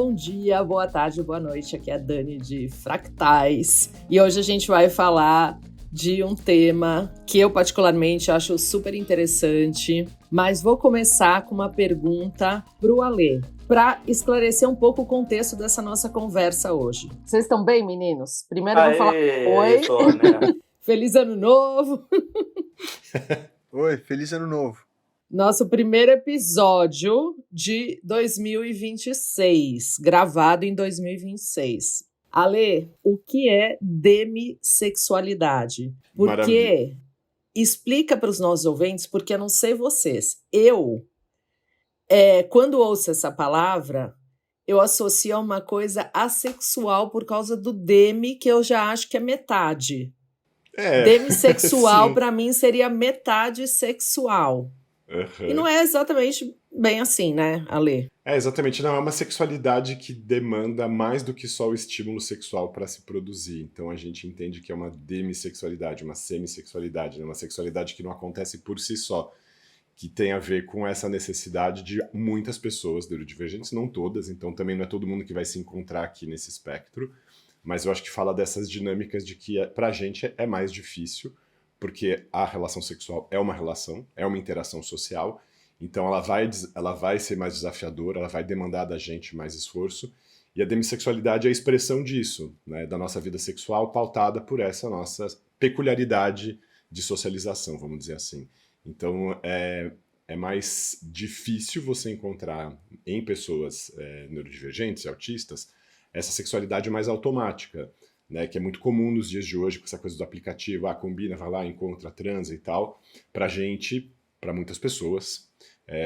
Bom dia, boa tarde, boa noite. Aqui é a Dani de Fractais. E hoje a gente vai falar de um tema que eu particularmente acho super interessante. Mas vou começar com uma pergunta pro Alê, para esclarecer um pouco o contexto dessa nossa conversa hoje. Vocês estão bem, meninos? Primeiro eu vou falar oi. Né? Feliz Ano Novo. Oi, feliz Ano Novo. Nosso primeiro episódio de 2026, gravado em 2026. Alê, o que é demissexualidade? Porque explica para os nossos ouvintes, porque eu não sei vocês. Quando ouço essa palavra, eu associo a uma coisa assexual por causa do demi, que eu já acho que é metade. Demissexual, para mim, seria metade sexual. Uhum. E não é exatamente bem assim, né, Alê? Exatamente. Não, é uma sexualidade que demanda mais do que só o estímulo sexual para se produzir. Então a gente entende que é uma demissexualidade, uma semissexualidade, né? Uma sexualidade que não acontece por si só, que tem a ver com essa necessidade de muitas pessoas neurodivergentes, não todas, então também não é todo mundo que vai se encontrar aqui nesse espectro, mas eu acho que fala dessas dinâmicas de que pra gente é mais difícil, porque a relação sexual é uma relação, é uma interação social, então ela vai ser mais desafiadora, ela vai demandar da gente mais esforço, e a demissexualidade é a expressão disso, né, da nossa vida sexual pautada por essa nossa peculiaridade de socialização, vamos dizer assim. Então é mais difícil você encontrar em pessoas neurodivergentes e autistas essa sexualidade mais automática, né, que é muito comum nos dias de hoje, com essa coisa do aplicativo, combina, vai lá, encontra, transa e tal. Pra gente, pra muitas pessoas,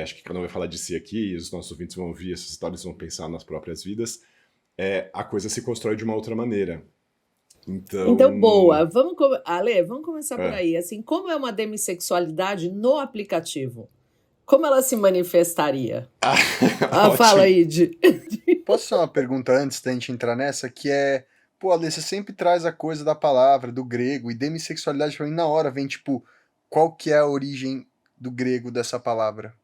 acho que cada um vai falar de si aqui, e os nossos ouvintes vão ouvir essas histórias e vão pensar nas próprias vidas, a coisa se constrói de uma outra maneira. Então boa. Ale, vamos começar por aí. Assim, como é uma demissexualidade no aplicativo? Como ela se manifestaria? Fala aí, Posso fazer uma pergunta antes da gente entrar nessa? Que é... Pô, Ale, você sempre traz a coisa da palavra, do grego, e demissexualidade pra mim na hora vem, tipo, qual que é a origem do grego dessa palavra?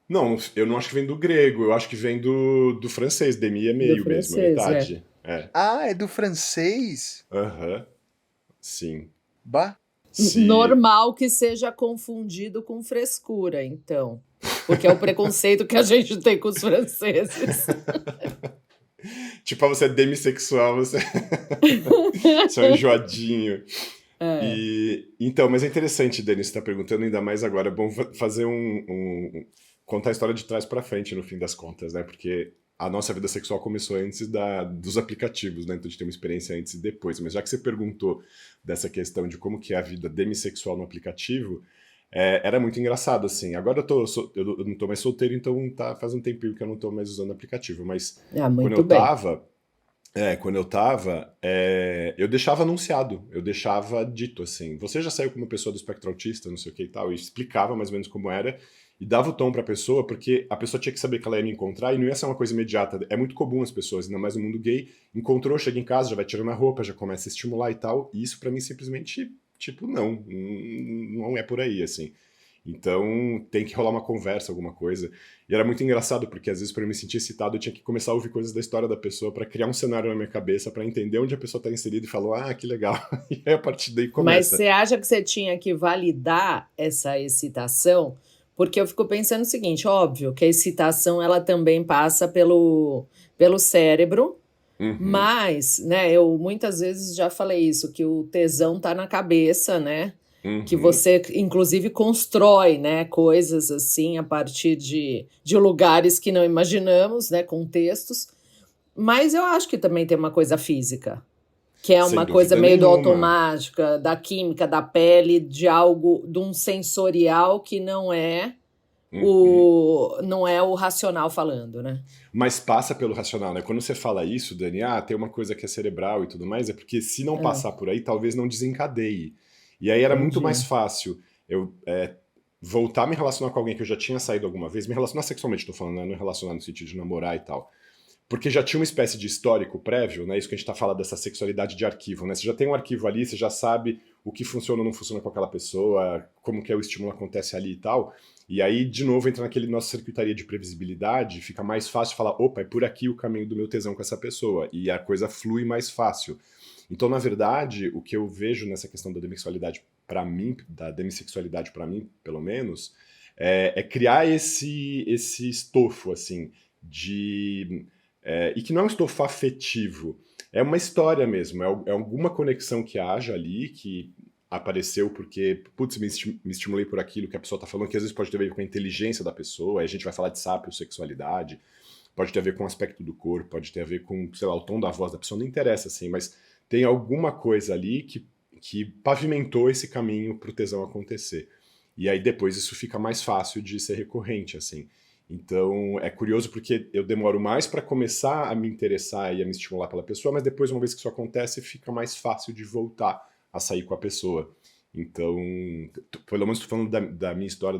Não, eu não acho que vem do grego, eu acho que vem do francês, demi é meio mesmo, metade. É do francês? Aham, sim. Bah. Normal que seja confundido com frescura, então. Porque é o preconceito que a gente tem com os franceses. Tipo, você é demissexual, você é um enjoadinho. Então, mas é interessante, Denis, você tá perguntando, ainda mais agora. É bom fazer contar a história de trás pra frente, no fim das contas, né? Porque a nossa vida sexual começou antes dos aplicativos, né? Então a gente tem uma experiência antes e depois. Mas já que você perguntou dessa questão de como que é a vida demissexual no aplicativo, era muito engraçado, assim. Agora eu não tô mais solteiro, então faz um tempinho que eu não tô mais usando aplicativo. Mas quando eu tava, eu deixava anunciado, eu deixava dito, assim, você já saiu com uma pessoa do espectro autista, não sei o que e tal, e explicava mais ou menos como era, e dava o tom pra pessoa, porque a pessoa tinha que saber que ela ia me encontrar, e não ia ser uma coisa imediata. É muito comum as pessoas, ainda mais no mundo gay, encontrou, chega em casa, já vai tirando a roupa, já começa a estimular e tal, e isso pra mim simplesmente, tipo, não é por aí, assim. Então tem que rolar uma conversa, alguma coisa. E era muito engraçado, porque às vezes para eu me sentir excitado eu tinha que começar a ouvir coisas da história da pessoa para criar um cenário na minha cabeça, para entender onde a pessoa tá inserida e falar, que legal. E aí a partir daí começa. Mas você acha que você tinha que validar essa excitação? Porque eu fico pensando o seguinte, óbvio que a excitação ela também passa pelo cérebro, mas, né, eu muitas vezes já falei isso, que o tesão tá na cabeça, né? Que você, inclusive, constrói, né, coisas assim a partir de lugares que não imaginamos, né, contextos. Mas eu acho que também tem uma coisa física, que é uma coisa meio do automática, da química, da pele, de algo, de um sensorial que não é o racional falando, né? Mas passa pelo racional, né? Quando você fala isso, Dani, tem uma coisa que é cerebral e tudo mais, é porque se não passar por aí, talvez não desencadeie. E aí era muito mais fácil eu voltar a me relacionar com alguém que eu já tinha saído alguma vez, me relacionar sexualmente, tô falando, né? Não relacionar no sentido de namorar e tal. Porque já tinha uma espécie de histórico prévio, né? Isso que a gente tá falando dessa sexualidade de arquivo, né? Você já tem um arquivo ali, você já sabe o que funciona ou não funciona com aquela pessoa, como que o estímulo acontece ali e tal. E aí, de novo, entra naquele nossa circuitaria de previsibilidade, fica mais fácil falar, opa, é por aqui o caminho do meu tesão com essa pessoa, e a coisa flui mais fácil. Então, na verdade, o que eu vejo nessa questão da demissexualidade para mim, pelo menos, é criar esse estofo, assim, e que não é um estofo afetivo, é uma história mesmo, é alguma conexão que haja ali, que apareceu porque, putz, me estimulei por aquilo que a pessoa tá falando, que às vezes pode ter a ver com a inteligência da pessoa, aí a gente vai falar de sapiosexualidade, pode ter a ver com o aspecto do corpo, pode ter a ver com, sei lá, o tom da voz da pessoa, não interessa, assim, mas tem alguma coisa ali que pavimentou esse caminho pro tesão acontecer. E aí depois isso fica mais fácil de ser recorrente, assim. Então é curioso porque eu demoro mais para começar a me interessar e a me estimular pela pessoa, mas depois, uma vez que isso acontece, fica mais fácil de voltar a sair com a pessoa. Então, pelo menos estou falando da minha história,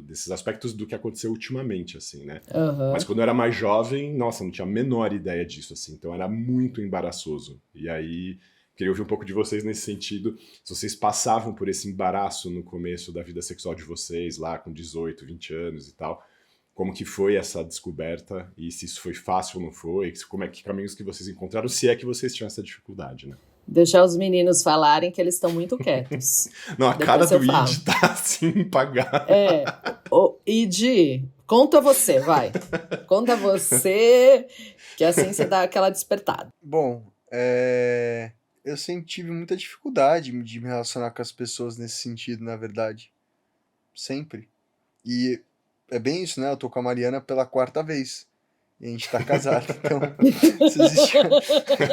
desses aspectos do que aconteceu ultimamente, assim, né? Mas Aham. quando eu era mais jovem, nossa, não tinha a menor ideia disso, assim. Então era muito embaraçoso. E aí, queria ouvir um pouco de vocês nesse sentido. Se vocês passavam por esse embaraço no começo da vida sexual de vocês, lá com 18, 20 anos e tal, como que foi essa descoberta e se isso foi fácil ou não foi, que caminhos que vocês encontraram, se é que vocês tinham essa dificuldade, né? Deixar os meninos falarem que eles estão muito quietos. Não, a cara Depois eu do falo. Id tá assim, impagável. Id, conta você, vai. Conta você, que assim você dá aquela despertada. Bom, eu sempre tive muita dificuldade de me relacionar com as pessoas nesse sentido, na verdade. Sempre. E é bem isso, né? Eu tô com a Mariana pela 4ª vez. E a gente tá casado. Então,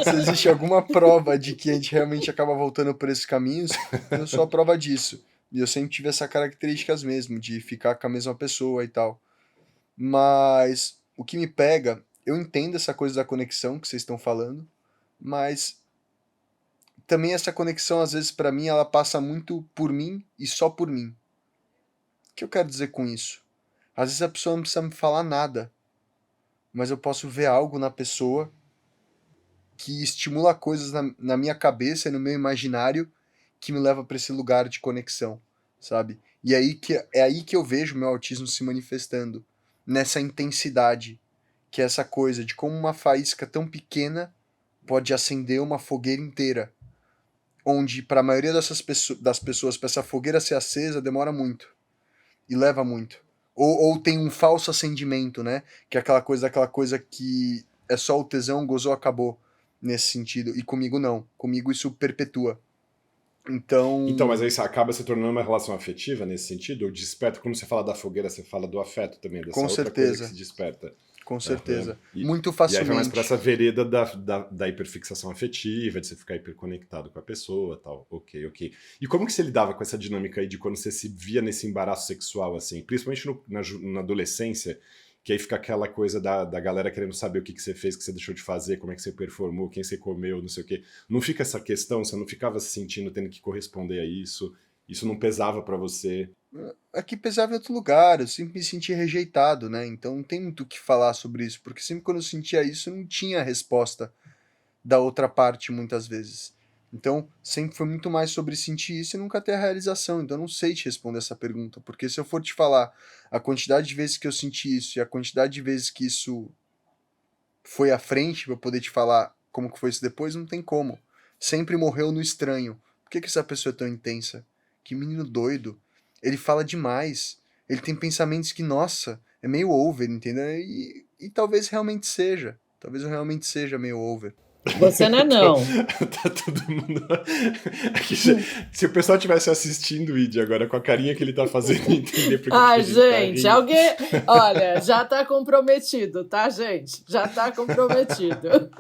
se existe alguma prova de que a gente realmente acaba voltando por esses caminhos, eu sou a prova disso. E eu sempre tive essas características mesmo, de ficar com a mesma pessoa e tal. Mas o que me pega, eu entendo essa coisa da conexão que vocês estão falando, mas também essa conexão, às vezes, pra mim, ela passa muito por mim e só por mim. O que eu quero dizer com isso? Às vezes a pessoa não precisa me falar nada, mas eu posso ver algo na pessoa que estimula coisas na minha cabeça e no meu imaginário que me leva para esse lugar de conexão, sabe? E é aí que eu vejo o meu autismo se manifestando, nessa intensidade, que é essa coisa de como uma faísca tão pequena pode acender uma fogueira inteira, onde para a maioria das pessoas, para essa fogueira ser acesa, demora muito e leva muito. Ou tem um falso acendimento, né? Que é aquela coisa que é só o tesão, gozou, acabou, nesse sentido. E comigo não. Comigo isso perpetua. Então, mas Então, aí isso acaba se tornando uma relação afetiva nesse sentido? Ou desperta, quando você fala da fogueira, você fala do afeto também, com dessa outra coisa que se certeza, desperta. com Aham. certeza. Muito E aí vai mais para essa facilmente. vereda da hiperfixação afetiva, de você ficar hiperconectado com a pessoa tal. Ok, ok. E como que você lidava com essa dinâmica aí de quando você se via nesse embaraço sexual, assim? Principalmente na adolescência, que aí fica aquela coisa da galera querendo saber o que você fez, o que você deixou de fazer, como é que você performou, quem você comeu, não sei o quê. Não fica essa questão, você não ficava se sentindo tendo que corresponder a isso? Isso não pesava para você? Aqui pesava em outro lugar, eu sempre me senti rejeitado, né? Então não tem muito o que falar sobre isso, porque sempre quando eu sentia isso, não tinha resposta da outra parte muitas vezes. Então, sempre foi muito mais sobre sentir isso e nunca ter a realização. Então, eu não sei te responder essa pergunta, porque se eu for te falar a quantidade de vezes que eu senti isso e a quantidade de vezes que isso foi à frente para eu poder te falar como que foi isso depois, não tem como. Sempre morreu no estranho. Por que essa pessoa é tão intensa? Que menino doido. Ele fala demais. Ele tem pensamentos que, nossa, é meio over, entendeu? E talvez realmente seja. Talvez eu realmente seja meio over. Você não é não. Tá todo mundo. Aqui se o pessoal tivesse assistindo o vídeo agora com a carinha que ele tá fazendo, entender por que Ai, a gente tá gente, rindo. alguém. Olha, já tá comprometido, tá, gente? Já tá comprometido.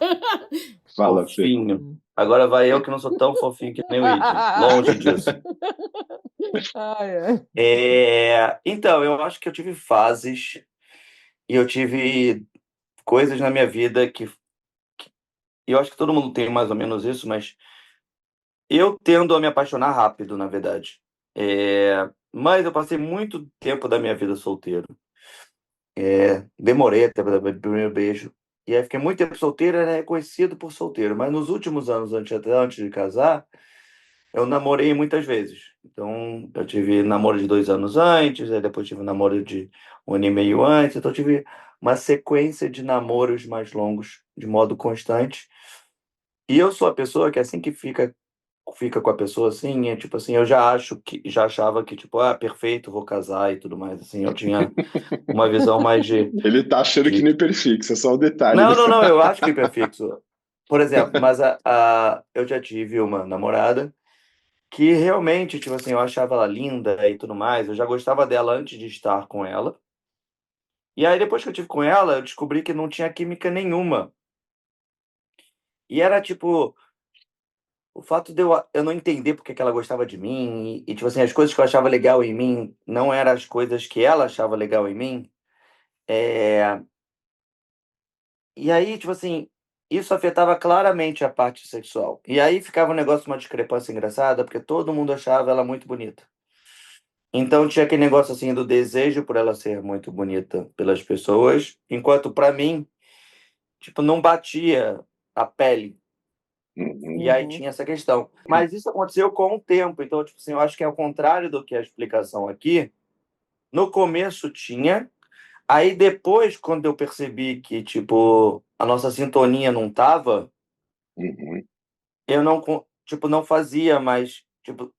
Fala, Fê. Fofinho. Agora vai eu que não sou tão fofinho que nem o Id. Longe disso. Ai, ai. Então, eu acho que eu tive fases e eu tive coisas na minha vida e eu acho que todo mundo tem mais ou menos isso, mas eu tendo a me apaixonar rápido, na verdade. Mas eu passei muito tempo da minha vida solteiro. Demorei até para dar meu primeiro beijo. E aí fiquei muito tempo solteiro, né? Conhecido por solteiro. Mas nos últimos anos, antes de casar, eu namorei muitas vezes. Então, eu tive namoro de 2 anos antes, aí depois tive namoro de 1 ano e meio antes. Então, eu tive uma sequência de namoros mais longos, de modo constante. E eu sou a pessoa que assim que fica com a pessoa assim, é tipo assim, eu já achava que tipo, perfeito, vou casar e tudo mais, assim, eu tinha uma visão mais Ele tá achando que de... no hiperfixo, é só o detalhe. Não, não, não, eu acho que hiperfixo. Por exemplo, mas eu já tive uma namorada que realmente, tipo assim, eu achava ela linda e tudo mais, eu já gostava dela antes de estar com ela. E aí depois que eu tive com ela, eu descobri que não tinha química nenhuma. E era tipo, o fato de eu não entender porque que ela gostava de mim, tipo assim, as coisas que eu achava legal em mim não eram as coisas que ela achava legal em mim. É... E aí, tipo assim, isso afetava claramente a parte sexual. E aí ficava um negócio, uma discrepância engraçada, porque todo mundo achava ela muito bonita. Então tinha aquele negócio assim do desejo por ela ser muito bonita pelas pessoas, enquanto pra mim, tipo, não batia a pele. E aí Uhum. tinha essa questão. Mas isso aconteceu com o tempo. Então, tipo assim, eu acho que é o contrário do que a explicação aqui. No começo tinha. Aí depois, quando eu percebi que, tipo, a nossa sintonia não tava, Uhum. eu não, tipo, não fazia mais, tipo,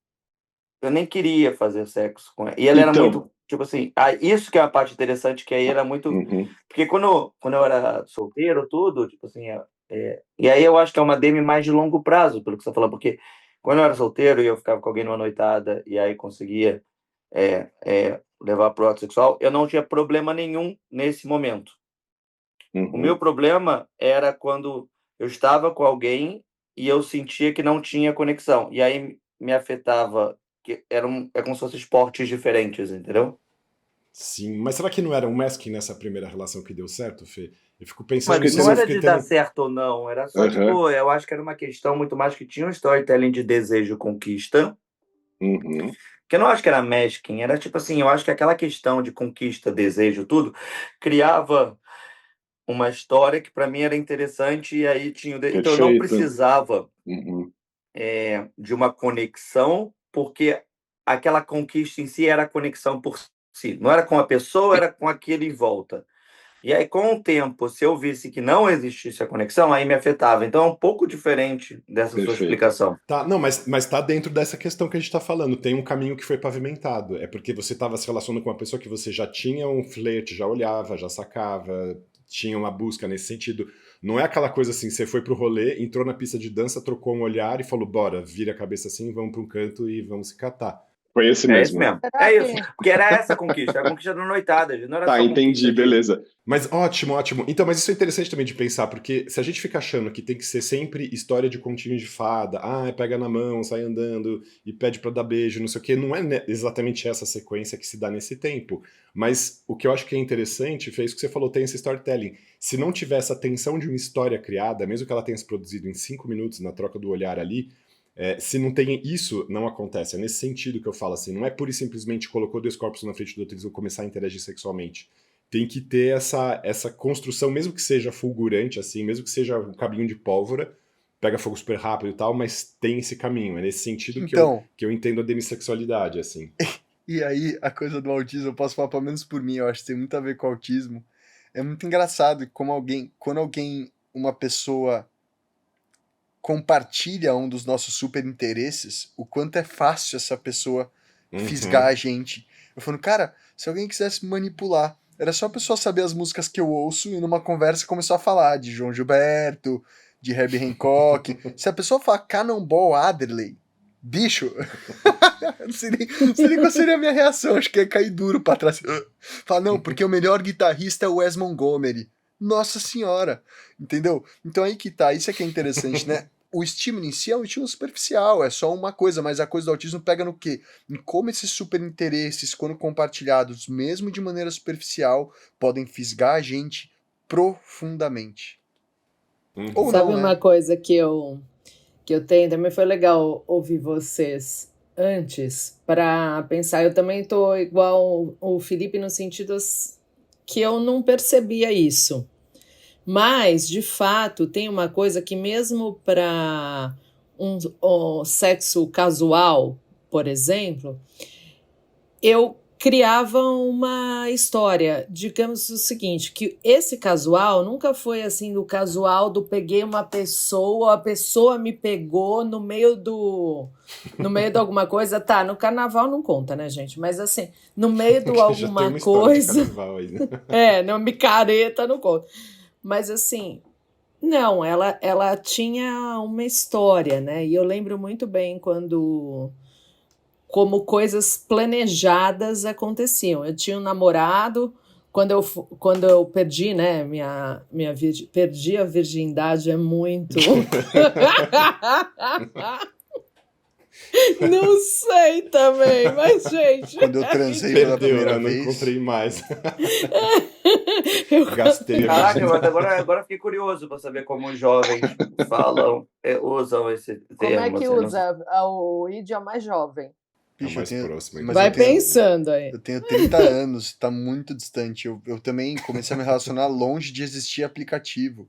eu nem queria fazer sexo com ela. E ela era Então, muito, tipo assim, isso que é a parte interessante, que aí era muito. uhum. Porque quando eu era solteiro, tudo, tipo assim, e aí eu acho que é uma DM mais de longo prazo, pelo que você tá falando, porque quando eu era solteiro e eu ficava com alguém numa noitada e aí conseguia levar pro ato sexual, eu não tinha problema nenhum nesse momento. O meu Uhum. problema era quando eu estava com alguém e eu sentia que não tinha conexão. E aí me afetava, que é como se fossem esportes diferentes, entendeu? Sim, mas será que não era um masking nessa primeira relação que deu certo, Fê? Eu fico pensando Mas nisso, não assim, eu era fiquei de dar tendo. certo ou não, era só Aham. tipo, eu acho que era uma questão muito mais que tinha um storytelling de desejo conquista, Uhum. que eu não acho que era masking, era tipo assim, eu acho que aquela questão de conquista, desejo, tudo, criava uma história que para mim era interessante e aí tinha então eu não Perfeito. precisava Uhum. de uma conexão, porque aquela conquista em si era a conexão por si. Não era com a pessoa, era com aquilo em volta. E aí, com o tempo, se eu visse que não existisse a conexão, aí me afetava. Então, é um pouco diferente dessa sua Perfeito. explicação. Tá, não, mas tá dentro dessa questão que a gente tá falando. Tem um caminho que foi pavimentado. É porque você tava se relacionando com uma pessoa que você já tinha um flerte, já olhava, já sacava, tinha uma busca nesse sentido. Não é aquela coisa assim, você foi pro rolê, entrou na pista de dança, trocou um olhar e falou, bora, vira a cabeça assim, vamos pra um canto e vamos se catar. Foi esse É isso mesmo. mesmo. É isso. Porque era essa a conquista da noitada, não era Tá, só entendi, conquista de. beleza. Mas ótimo, ótimo. Então, mas isso é interessante também de pensar, porque se a gente fica achando que tem que ser sempre história de continho de fada, pega na mão, sai andando e pede pra dar beijo, não sei o quê, não é exatamente essa sequência que se dá nesse tempo. Mas o que eu acho que é interessante foi isso que você falou, tem esse storytelling. Se não tiver essa tensão de uma história criada, mesmo que ela tenha se produzido em 5 minutos na troca do olhar ali, se não tem isso, não acontece. É nesse sentido que eu falo assim, não é pura e simplesmente colocou dois corpos na frente do outro e eles vão começar a interagir sexualmente. Tem que ter essa construção, mesmo que seja fulgurante, assim, mesmo que seja um caminho de pólvora, pega fogo super rápido e tal, mas tem esse caminho. É nesse sentido Então, que eu entendo a demissexualidade, assim. e aí a coisa do autismo, eu posso falar pelo menos por mim, eu acho que tem muito a ver com o autismo. É muito engraçado como quando alguém, uma pessoa compartilha um dos nossos super interesses, o quanto é fácil essa pessoa fisgar Uhum. a gente. Eu falo, cara, se alguém quisesse me manipular, era só a pessoa saber as músicas que eu ouço e numa conversa começar a falar de João Gilberto, de Herbie Hancock. Se a pessoa falar Cannonball Adderley, bicho, eu não sei nem qual seria a minha reação, acho que ia cair duro pra trás. Fala, não, porque o melhor guitarrista é o Wes Montgomery. Nossa senhora, entendeu? Então aí que tá, isso é que é interessante, né? O estímulo em si é um estímulo superficial, é só uma coisa, mas a coisa do autismo pega no quê? Em como esses superinteresses, quando compartilhados, mesmo de maneira superficial, podem fisgar a gente profundamente. Ou Uhum. não, Sabe uma né? coisa que eu tenho? Também foi legal ouvir vocês antes para pensar. Eu também tô igual o Felipe no sentido que eu não percebia isso. Mas, de fato, tem uma coisa que mesmo para um sexo casual, por exemplo, eu criava uma história, digamos o seguinte, que esse casual nunca foi assim do casual do peguei uma pessoa, a pessoa me pegou no meio de alguma coisa, tá, no carnaval não conta, né, gente, mas assim, no meio de Já tem alguma uma história de coisa, carnaval aí, né? não, micareta não conta, mas assim, não, ela tinha uma história, né, e eu lembro muito bem como coisas planejadas aconteciam. Eu tinha um namorado, quando eu perdi, né, perdi a virgindade é muito... Não sei também, mas, gente... Quando eu transei pela Perdeu, primeira né? Não vez. encontrei mais. eu- Gastei a Caraca, virgindade. agora fiquei curioso para saber como os jovens falam, usam esse Como é termo. que Assim, não- usa o idioma mais jovem? É o Bicho, mais próximo ainda mas Vai de você, né? pensando aí. eu tenho 30 anos, tá muito distante. Eu também comecei a me relacionar longe de existir aplicativo.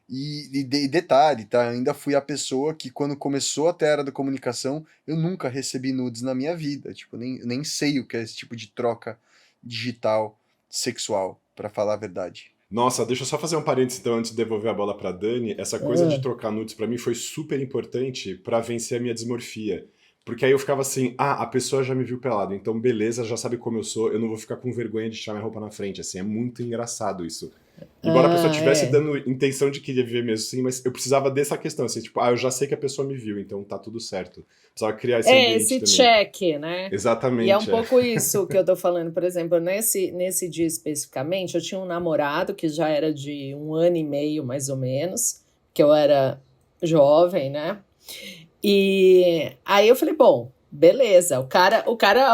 E detalhe, tá? Eu ainda fui a pessoa que, quando começou a ter a era da comunicação, eu nunca recebi nudes na minha vida. Tipo, nem sei o que é esse tipo de troca digital sexual, pra falar a verdade. Nossa, deixa eu só fazer um parênteses então antes de devolver a bola pra Dani. Essa coisa de trocar nudes pra mim foi super importante pra vencer a minha dismorfia. Porque aí eu ficava assim, a pessoa já me viu pelado, então beleza, já sabe como eu sou, eu não vou ficar com vergonha de tirar minha roupa na frente, assim, é muito engraçado isso. Embora a pessoa tivesse dando intenção de querer ver mesmo assim, mas eu precisava dessa questão, assim, tipo, eu já sei que a pessoa me viu, então tá tudo certo. Precisava criar esse ambiente Esse também. check, né? E é um Exatamente, pouco isso que eu tô falando. Por exemplo, nesse dia especificamente, eu tinha um namorado que já era de 1 ano e meio, mais ou menos, que eu era jovem, né? E aí eu falei, bom, beleza. O cara,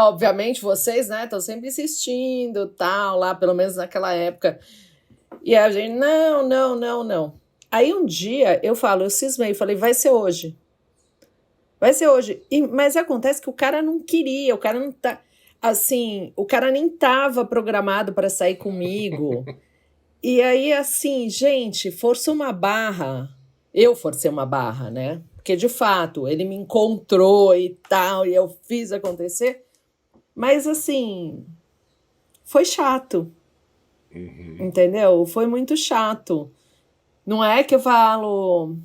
obviamente, vocês, né, estão sempre insistindo, tal, lá, pelo menos naquela época. E a gente, não, não, não, não. Aí um dia eu cismei, falei, vai ser hoje. Vai ser hoje. Mas acontece que o cara não queria, o cara não tá. Assim, o cara nem tava programado para sair comigo. E aí, assim, gente, forçou uma barra. Eu forcei uma barra, né? Porque, de fato, ele me encontrou e tal, e eu fiz acontecer. Mas, assim, foi chato, entendeu? Foi muito chato. Não é que eu falo...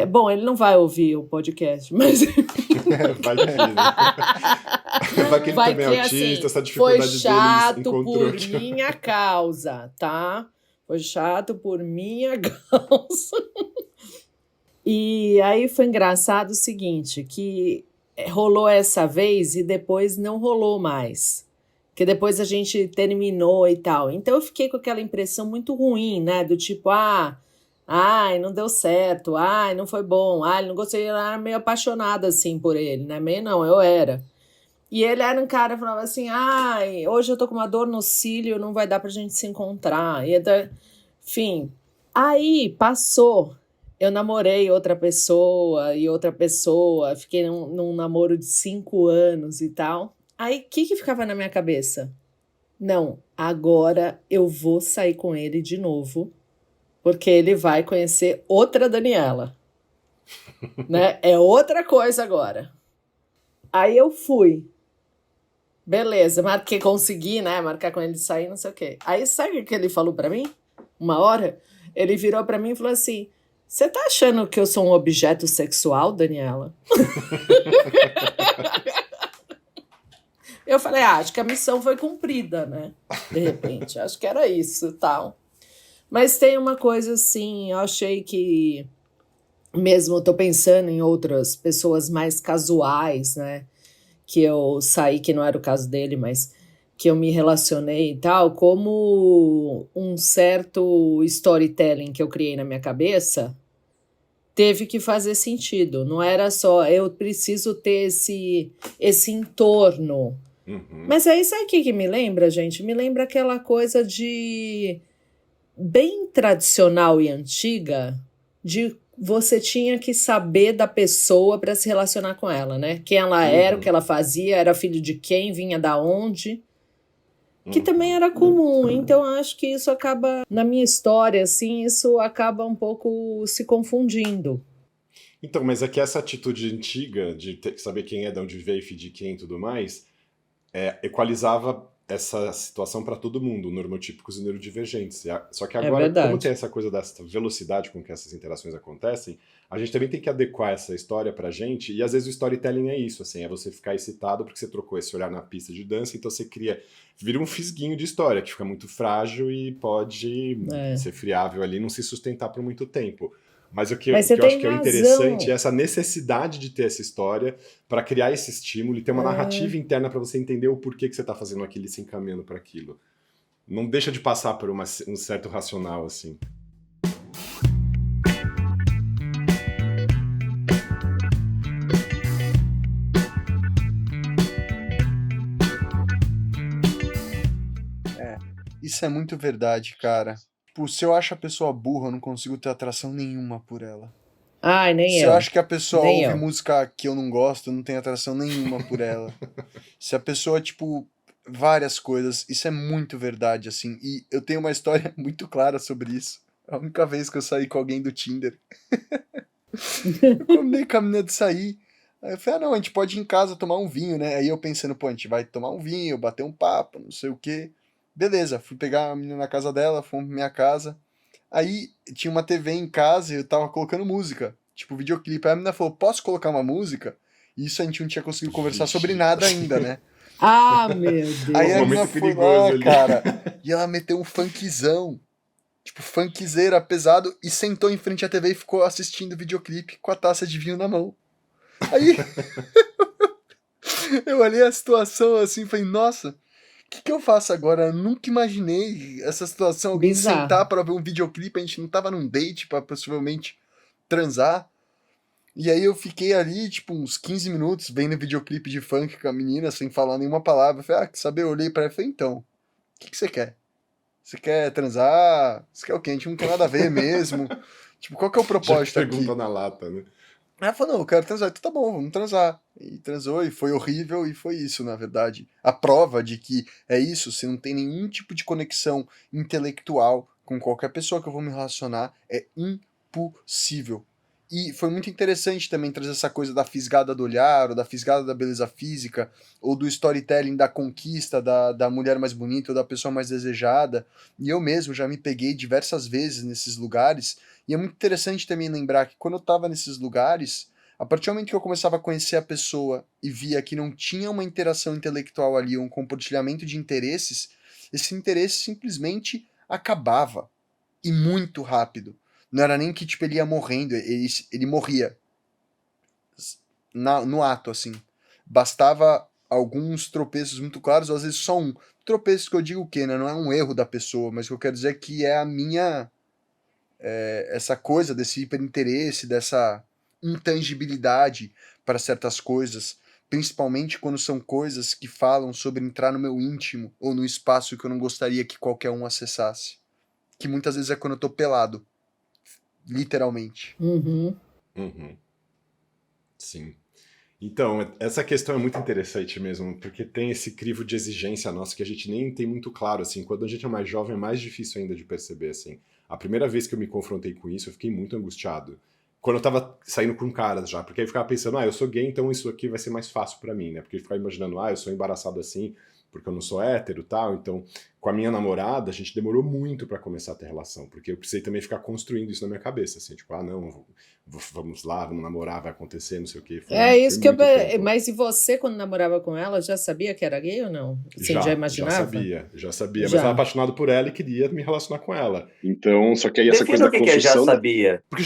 bom, ele não vai ouvir o podcast, mas... Vai que, né? Vai que ele Vai também é que, autista, assim, essa foi dificuldade dele chato encontrou por aqui. minha causa, tá? Foi chato por minha causa. E aí foi engraçado o seguinte, que rolou essa vez e depois não rolou mais. Que depois a gente terminou e tal. Então eu fiquei com aquela impressão muito ruim, né? Do tipo, ai, não deu certo, ai, não foi bom, ai, não gostei, eu era meio apaixonada assim por ele, né? Meio não, eu era. E ele era um cara que falava assim, ai, hoje eu tô com uma dor no cílio, não vai dar pra gente se encontrar. Enfim, aí passou. Eu namorei outra pessoa e outra pessoa, fiquei num namoro de 5 anos e tal. Aí, o que ficava na minha cabeça? Não, agora eu vou sair com ele de novo, porque ele vai conhecer outra Daniela, né? É outra coisa agora. Aí eu fui. Beleza, marquei, consegui, né? Marcar com ele de sair, não sei o quê. Aí, sabe o que ele falou pra mim? Uma hora, ele virou pra mim e falou assim... Você tá achando que eu sou um objeto sexual, Daniela? Eu falei, acho que a missão foi cumprida, né? De repente, acho que era isso, tal. Mas tem uma coisa assim, eu achei que... Mesmo eu tô pensando em outras pessoas mais casuais, né? Que eu saí, que não era o caso dele, mas... que eu me relacionei e tal, como um certo storytelling que eu criei na minha cabeça... teve que fazer sentido. Não era só, eu preciso ter esse entorno. Mas aí, sabe o que me lembra, gente? Me lembra aquela coisa de... bem tradicional e antiga, de você tinha que saber da pessoa para se relacionar com ela, né? Quem ela era, o que ela fazia, era filho de quem, vinha da onde... que também era comum, então acho que isso acaba, na minha história, assim, isso acaba um pouco se confundindo. Então, mas é que essa atitude antiga de saber quem é, de onde veio, filho de quem e tudo mais, equalizava essa situação para todo mundo, normotípicos e neurodivergentes. Só que É agora, como tem verdade. essa coisa dessa velocidade com que essas interações acontecem, a gente também tem que adequar essa história pra gente, e às vezes o storytelling é isso, assim, é você ficar excitado porque você trocou esse olhar na pista de dança, então você vira um fisguinho de história, que fica muito frágil e pode É. ser friável ali, não se sustentar por muito tempo. Mas Mas o você que eu acho tem que é o interessante é razão. essa necessidade de ter essa história para criar esse estímulo e ter uma É. narrativa interna para você entender o porquê que você está fazendo aquilo e se encaminhando para aquilo. Não deixa de passar por um certo racional, assim. Isso é muito verdade, cara. Tipo, se eu acho a pessoa burra, eu não consigo ter atração nenhuma por ela. Ai, nem Se eu eu. acho que a pessoa Nem ouve eu. música que eu não gosto, eu não tenho atração nenhuma por ela. Se a pessoa, tipo, várias coisas, isso é muito verdade, assim. E eu tenho uma história muito clara sobre isso. A única vez que eu saí com alguém do Tinder, eu combinei com a menina de sair. Aí eu falei, ah, não, a gente pode ir em casa tomar um vinho, né? Aí eu pensando, pô, a gente vai tomar um vinho, bater um papo, não sei o quê. Beleza, fui pegar a menina na casa dela, fomos pra minha casa. Aí tinha uma TV em casa e eu tava colocando música, tipo videoclipe. Aí a menina falou, posso colocar uma música? E isso a gente não tinha conseguido conversar sobre Vixe. nada ainda, né? Ah, meu Aí Um a menina momento Deus. foi perigoso lá, ali. cara, e ela meteu um funkzão, tipo funkzeira pesado, e sentou em frente à TV e ficou assistindo o videoclipe com a taça de vinho na mão. Aí eu olhei a situação assim e falei, nossa, o que eu faço agora? Eu nunca imaginei essa situação, alguém sentar Bizarro. pra ver um videoclipe, a gente não tava num date pra possivelmente transar. E aí eu fiquei ali, tipo, uns 15 minutos vendo videoclipe de funk com a menina, sem falar nenhuma palavra. Eu falei, ah, quer saber? Eu olhei pra ela e falei, então, o que você quer? Você quer transar? Você quer o quê? A gente não tem nada a ver mesmo. Tipo, qual que é o Já propósito pergunta aqui? na lata, né? Ela falou, não, eu quero transar. Então tá bom, vamos transar. E transou, e foi horrível, e foi isso, na verdade. A prova de que é isso, se não tem nenhum tipo de conexão intelectual com qualquer pessoa que eu vou me relacionar, é impossível. E foi muito interessante também trazer essa coisa da fisgada do olhar, ou da fisgada da beleza física, ou do storytelling da conquista da mulher mais bonita, ou da pessoa mais desejada. E eu mesmo já me peguei diversas vezes nesses lugares, e é muito interessante também lembrar que quando eu estava nesses lugares, a partir do momento que eu começava a conhecer a pessoa e via que não tinha uma interação intelectual ali, um compartilhamento de interesses, esse interesse simplesmente acabava. E muito rápido. Não era nem que tipo, ele ia morrendo, ele morria no ato, assim. Bastava alguns tropeços muito claros, ou às vezes só um. Tropeço que eu digo o quê, né? Não é um erro da pessoa, mas o que eu quero dizer é que é a minha essa coisa desse hiperinteresse, dessa intangibilidade para certas coisas, principalmente quando são coisas que falam sobre entrar no meu íntimo ou no espaço que eu não gostaria que qualquer um acessasse. Que muitas vezes é quando eu tô pelado, literalmente. Uhum. Uhum. Sim. Então, essa questão é muito interessante mesmo, porque tem esse crivo de exigência nossa que a gente nem tem muito claro, assim. Quando a gente é mais jovem é mais difícil ainda de perceber, assim. A primeira vez que eu me confrontei com isso, eu fiquei muito angustiado. Quando eu tava saindo com caras já, porque aí eu ficava pensando, eu sou gay, então isso aqui vai ser mais fácil pra mim, né? Porque eu ficava imaginando, eu sou embaraçado assim, porque eu não sou hétero e tal, então com a minha namorada, a gente demorou muito pra começar a ter relação, porque eu precisei também ficar construindo isso na minha cabeça, assim, tipo, não, vamos lá, vamos namorar, vai acontecer, não sei o quê. É Foi isso que eu. muito tempo. Mas e você, quando namorava com ela, já sabia que era gay ou não? Assim, já imaginava? Já sabia, mas estava Já. apaixonado por ela e queria me relacionar com ela. Então, só que aí essa coisa Defina o da que é já construção. sabia. Porque eu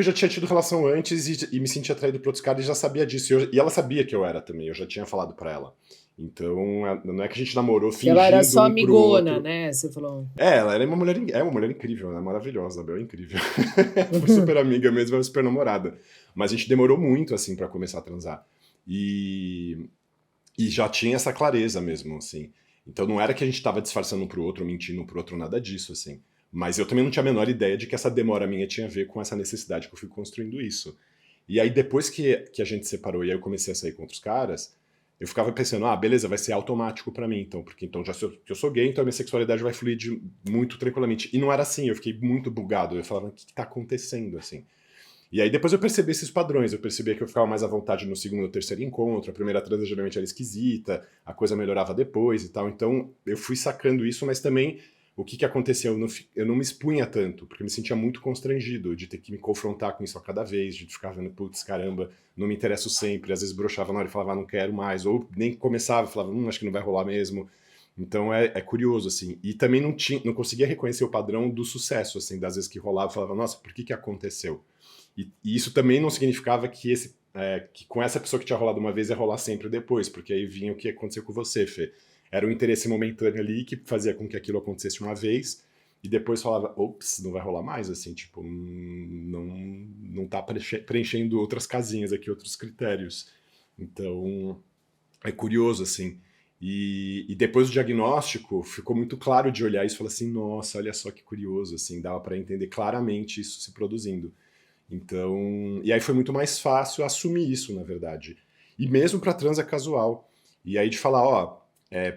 já tinha tido relação antes e me sentia atraído por outros caras e já sabia disso. E ela sabia que eu era também, eu já tinha falado pra ela. Então, não é que a gente namorou Que ela era fingindo só um pro amigona, outro. né? Você falou. Ela é uma mulher incrível, né? Maravilhosa, a Bel é incrível. Foi super amiga mesmo, é super namorada. Mas a gente demorou muito, assim, pra começar a transar. E já tinha essa clareza mesmo, assim. Então não era que a gente tava disfarçando um pro outro, mentindo um pro outro, nada disso, assim. Mas eu também não tinha a menor ideia de que essa demora minha tinha a ver com essa necessidade que eu fui construindo isso. E aí depois que a gente separou e aí eu comecei a sair com outros caras, eu ficava pensando, beleza, vai ser automático pra mim, então, porque então já que eu sou gay, então a minha sexualidade vai fluir muito tranquilamente. E não era assim, eu fiquei muito bugado, eu falava, o que tá acontecendo, assim? E aí depois eu percebi esses padrões, eu percebi que eu ficava mais à vontade no segundo ou terceiro encontro, a primeira transa geralmente era esquisita, a coisa melhorava depois e tal, então eu fui sacando isso, mas também o que aconteceu? Eu não me expunha tanto, porque eu me sentia muito constrangido de ter que me confrontar com isso a cada vez, de ficar vendo, putz, caramba, não me interesso sempre, às vezes broxava na hora e falava, não quero mais, ou nem começava e falava, acho que não vai rolar mesmo. Então é curioso, assim. E também não conseguia reconhecer o padrão do sucesso, assim, das vezes que rolava, eu falava, nossa, por que aconteceu? E isso também não significava que com essa pessoa que tinha rolado uma vez ia rolar sempre depois, porque aí vinha o que aconteceu com você, Fê. Era um interesse momentâneo ali que fazia com que aquilo acontecesse uma vez, e depois falava, ops, não vai rolar mais, assim, tipo, não tá preenchendo outras casinhas aqui, outros critérios. Então, é curioso, assim. E depois do diagnóstico, ficou muito claro de olhar isso e falar assim, nossa, olha só que curioso, assim, dava para entender claramente isso se produzindo. Então, e aí foi muito mais fácil assumir isso, na verdade. E mesmo para transa casual. E aí de falar, ó,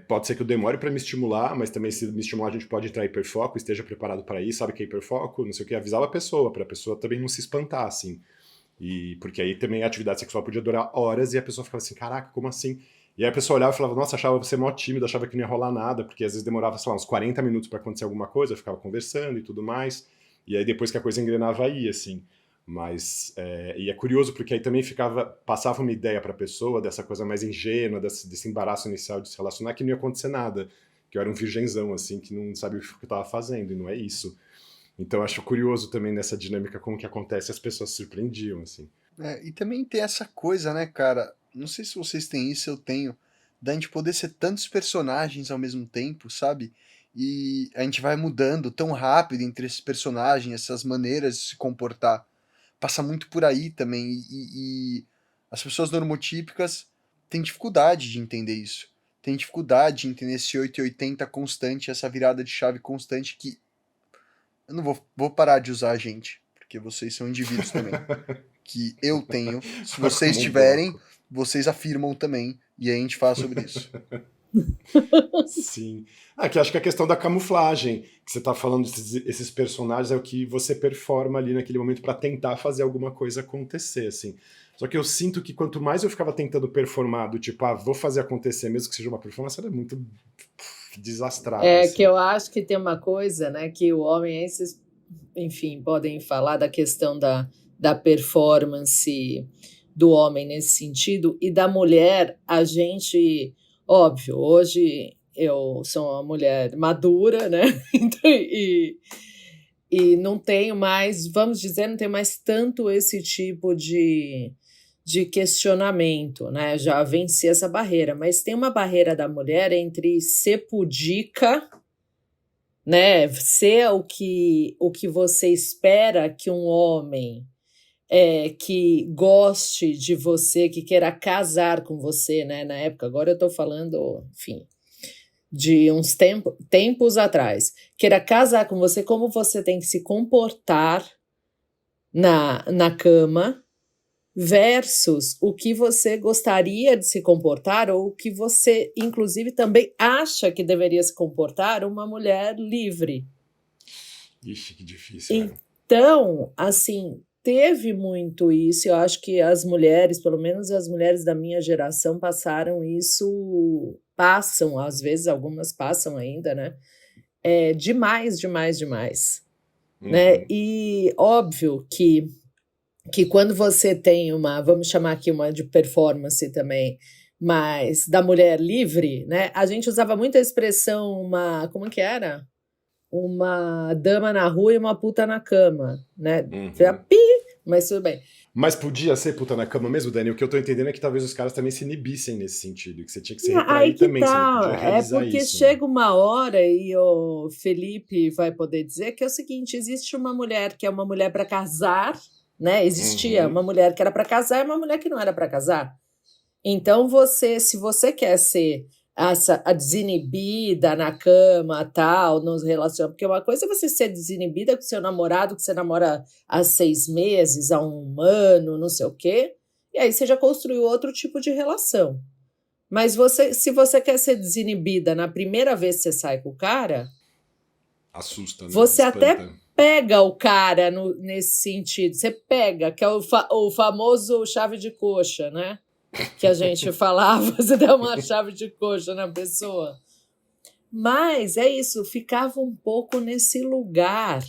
pode ser que eu demore para me estimular, mas também se me estimular a gente pode entrar em hiperfoco, esteja preparado para isso, sabe que é hiperfoco, não sei o que, avisava a pessoa, para a pessoa também não se espantar, assim. E porque aí também a atividade sexual podia durar horas e a pessoa ficava assim, caraca, como assim? E aí a pessoa olhava e falava, nossa, achava você mó tímido, achava que não ia rolar nada, porque às vezes demorava, sei lá, uns 40 minutos para acontecer alguma coisa, eu ficava conversando e tudo mais. E aí depois que a coisa engrenava aí, assim. Mas, e é curioso porque aí também passava uma ideia para a pessoa dessa coisa mais ingênua, desse embaraço inicial de se relacionar, que não ia acontecer nada, que eu era um virgenzão, assim, que não sabia o que eu estava fazendo, e não é isso. Então acho curioso também nessa dinâmica como que acontece, as pessoas se surpreendiam, assim. E também tem essa coisa, né, cara? Não sei se vocês têm isso, eu tenho, da gente poder ser tantos personagens ao mesmo tempo, sabe? E a gente vai mudando tão rápido entre esses personagens, essas maneiras de se comportar. Passa muito por aí também. E as pessoas normotípicas têm dificuldade de entender isso. Têm dificuldade de entender esse 880 constante, essa virada de chave constante que eu não vou parar de usar a gente, porque vocês são indivíduos também. Que eu tenho. Se vocês Como um tiverem, bloco. vocês afirmam também. E aí a gente fala sobre isso. Sim. Que acho que a questão da camuflagem, que você está falando esses personagens, é o que você performa ali naquele momento para tentar fazer alguma coisa acontecer, assim. Só que eu sinto que quanto mais eu ficava tentando performar, do tipo, vou fazer acontecer, mesmo que seja uma performance, era muito desastrado. É assim. que eu acho que tem uma coisa, né, que o homem, esses, enfim, podem falar da questão da performance do homem nesse sentido, e da mulher, a gente, óbvio, hoje eu sou uma mulher madura, né, e não tenho mais, vamos dizer, não tenho mais tanto esse tipo de questionamento, né, já venci essa barreira, mas tem uma barreira da mulher entre ser pudica, né, ser o que você espera que um homem que goste de você, que queira casar com você, né, na época, agora eu estou falando, enfim, de uns tempos atrás, queira casar com você, como você tem que se comportar na cama, versus o que você gostaria de se comportar, ou o que você, inclusive, também acha que deveria se comportar uma mulher livre. Ixi, que difícil. Então, assim, teve muito isso. Eu acho que as mulheres, pelo menos as mulheres da minha geração, passam, às vezes algumas passam ainda, né? Demais. Né? E óbvio que quando você tem vamos chamar aqui uma de performance também, mas da mulher livre, né? A gente usava muito a expressão como que era? Uma dama na rua e uma puta na cama, né? Mas tudo bem. Mas podia ser puta na cama mesmo, Dani? O que eu tô entendendo é que talvez os caras também se inibissem nesse sentido, que você tinha que se retrair também, você não podia realizar porque isso. Chega uma hora, e o Felipe vai poder dizer, que é o seguinte, existe uma mulher que é uma mulher para casar, né? Existia uma mulher que era para casar e uma mulher que não era para casar. Então, se você quer ser a desinibida na cama, tal, nos relacionamentos, porque uma coisa é você ser desinibida com seu namorado, que você namora há 6 meses, há 1 ano, não sei o quê, e aí você já construiu outro tipo de relação. Mas se você quer ser desinibida na primeira vez que você sai com o cara, assusta, né? Você Espanta. até pega o cara nesse sentido. Você pega, que é o famoso chave de coxa, né? Que a gente falava, você dá uma chave de coxa na pessoa. Mas é isso, ficava um pouco nesse lugar.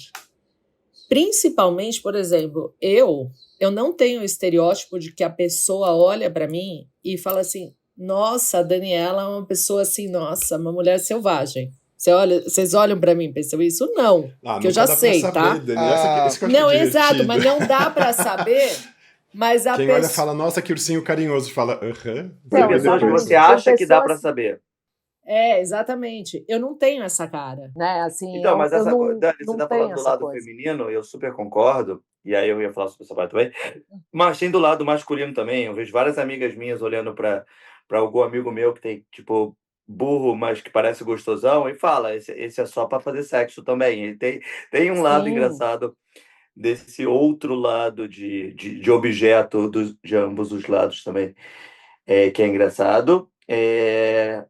Principalmente, por exemplo, eu não tenho o estereótipo de que a pessoa olha para mim e fala assim, nossa, a Daniela é uma pessoa assim, nossa, uma mulher selvagem. Vocês olham para mim e pensam isso? Não, que eu já sei, pra tá? saber, Dani. Esse que eu acho Não, que é exato, divertido. mas não dá para saber. Mas a Quem olha pessoa... fala, nossa, que ursinho carinhoso. Fala, aham. Tem Não, pessoas que exatamente. você acha que dá para saber. Exatamente. Eu não tenho essa cara, né? Assim, Então, mas essa coisa, Dani, você não tá tenho falando do essa lado coisa. feminino, eu super concordo, e aí eu ia falar sobre essa parte também, mas tem do lado masculino também. Eu vejo várias amigas minhas olhando para algum amigo meu que tem, tipo, burro, mas que parece gostosão, e fala, esse é só para fazer sexo também. E tem um lado Sim. engraçado desse outro lado de objeto de ambos os lados também, que é engraçado. E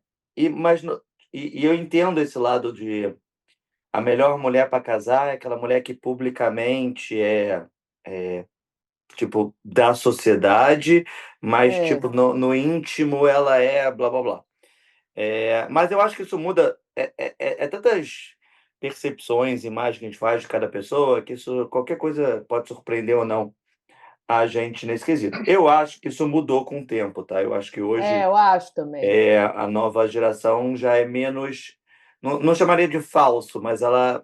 eu entendo esse lado de a melhor mulher para casar é aquela mulher que publicamente é tipo da sociedade, mas tipo no íntimo ela é blá blá blá. Mas eu acho que isso muda, tantas percepções, imagens que a gente faz de cada pessoa, que isso qualquer coisa pode surpreender ou não a gente nesse quesito. Eu acho que isso mudou com o tempo, tá? Eu acho que hoje eu acho também. a nova geração já é menos, não chamaria de falso, mas ela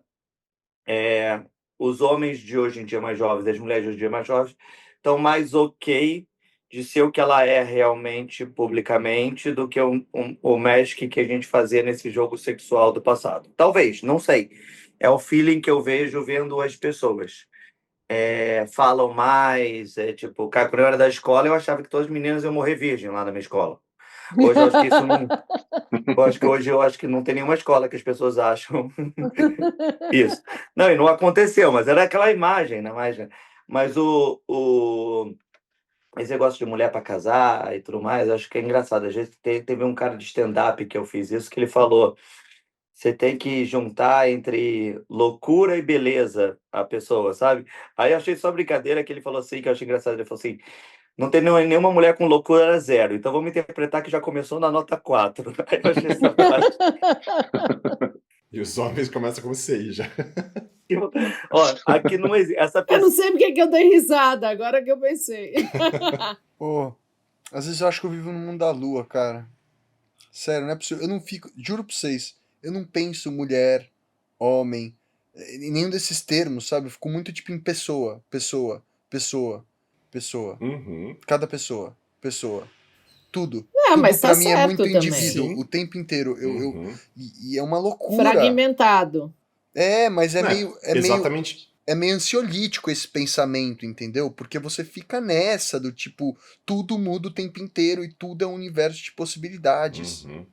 os homens de hoje em dia mais jovens, as mulheres de hoje em dia mais jovens, estão mais ok de ser o que ela é realmente, publicamente, do que o Magic que a gente fazia nesse jogo sexual do passado. Talvez, não sei. É o feeling que eu vejo vendo as pessoas. Falam mais, tipo, cara, quando eu era da escola, eu achava que todas as meninas iam morrer virgem lá na minha escola. Hoje eu acho que isso não. Eu acho que não tem nenhuma escola que as pessoas acham isso. Não, e não aconteceu, mas era aquela imagem, né? Mas esse negócio de mulher para casar e tudo mais, eu acho que é engraçado. A gente teve um cara de stand-up que eu fiz isso, que ele falou: você tem que juntar entre loucura e beleza a pessoa, sabe? Aí eu achei só brincadeira que ele falou assim, que eu achei engraçado. Ele falou assim: não tem nenhuma mulher com loucura zero, então vamos interpretar que já começou na nota 4. Aí eu achei essa parte. E os homens começam com 6 já. Ó, aqui não existe. Eu não sei porque que eu dei risada, agora que eu pensei. Pô, às vezes eu acho que eu vivo no mundo da lua, cara. Sério, não é possível. Eu não fico. Juro pra vocês, eu não penso mulher, homem, em nenhum desses termos, sabe? Eu fico muito tipo em pessoa, pessoa, pessoa, pessoa. Uhum. Cada pessoa, pessoa. Tudo. Mas Tudo tá pra mim é certo muito também. indivíduo, Sim. o tempo inteiro. Uhum. E é uma loucura. Fragmentado. Mas é meio. Exatamente. É meio ansiolítico esse pensamento, entendeu? Porque você fica nessa do tipo, tudo muda o tempo inteiro e tudo é um universo de possibilidades. Uhum.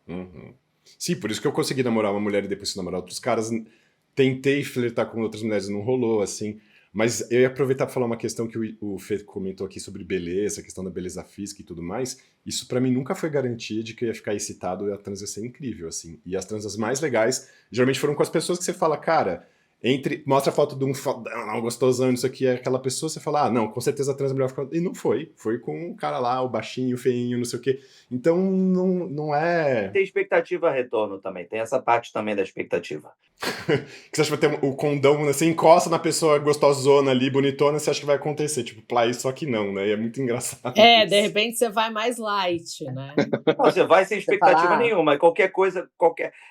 Uhum. Sim, por isso que eu consegui namorar uma mulher e depois namorar outros caras. Tentei flertar com outras mulheres e não rolou, assim. Mas eu ia aproveitar para falar uma questão que o Fê comentou aqui sobre beleza, a questão da beleza física e tudo mais. Isso para mim nunca foi garantia de que eu ia ficar excitado e a trans ia ser incrível, assim. E as transas mais legais geralmente foram com as pessoas que você fala, cara, mostra a foto de um gostosão, isso aqui é aquela pessoa, você fala, não, com certeza a trans é melhor ficar. E não foi. Foi com o cara lá, o baixinho, o feinho, não sei o quê. Então não é. Tem expectativa retorno também, tem essa parte também da expectativa. Que você acha que vai ter o condão, né? Você encosta na pessoa gostosona ali, bonitona, você acha que vai acontecer. Tipo, play, só que não, né? E é muito engraçado. De repente você vai mais light, né? Você vai sem expectativa fala, nenhuma, e qualquer coisa,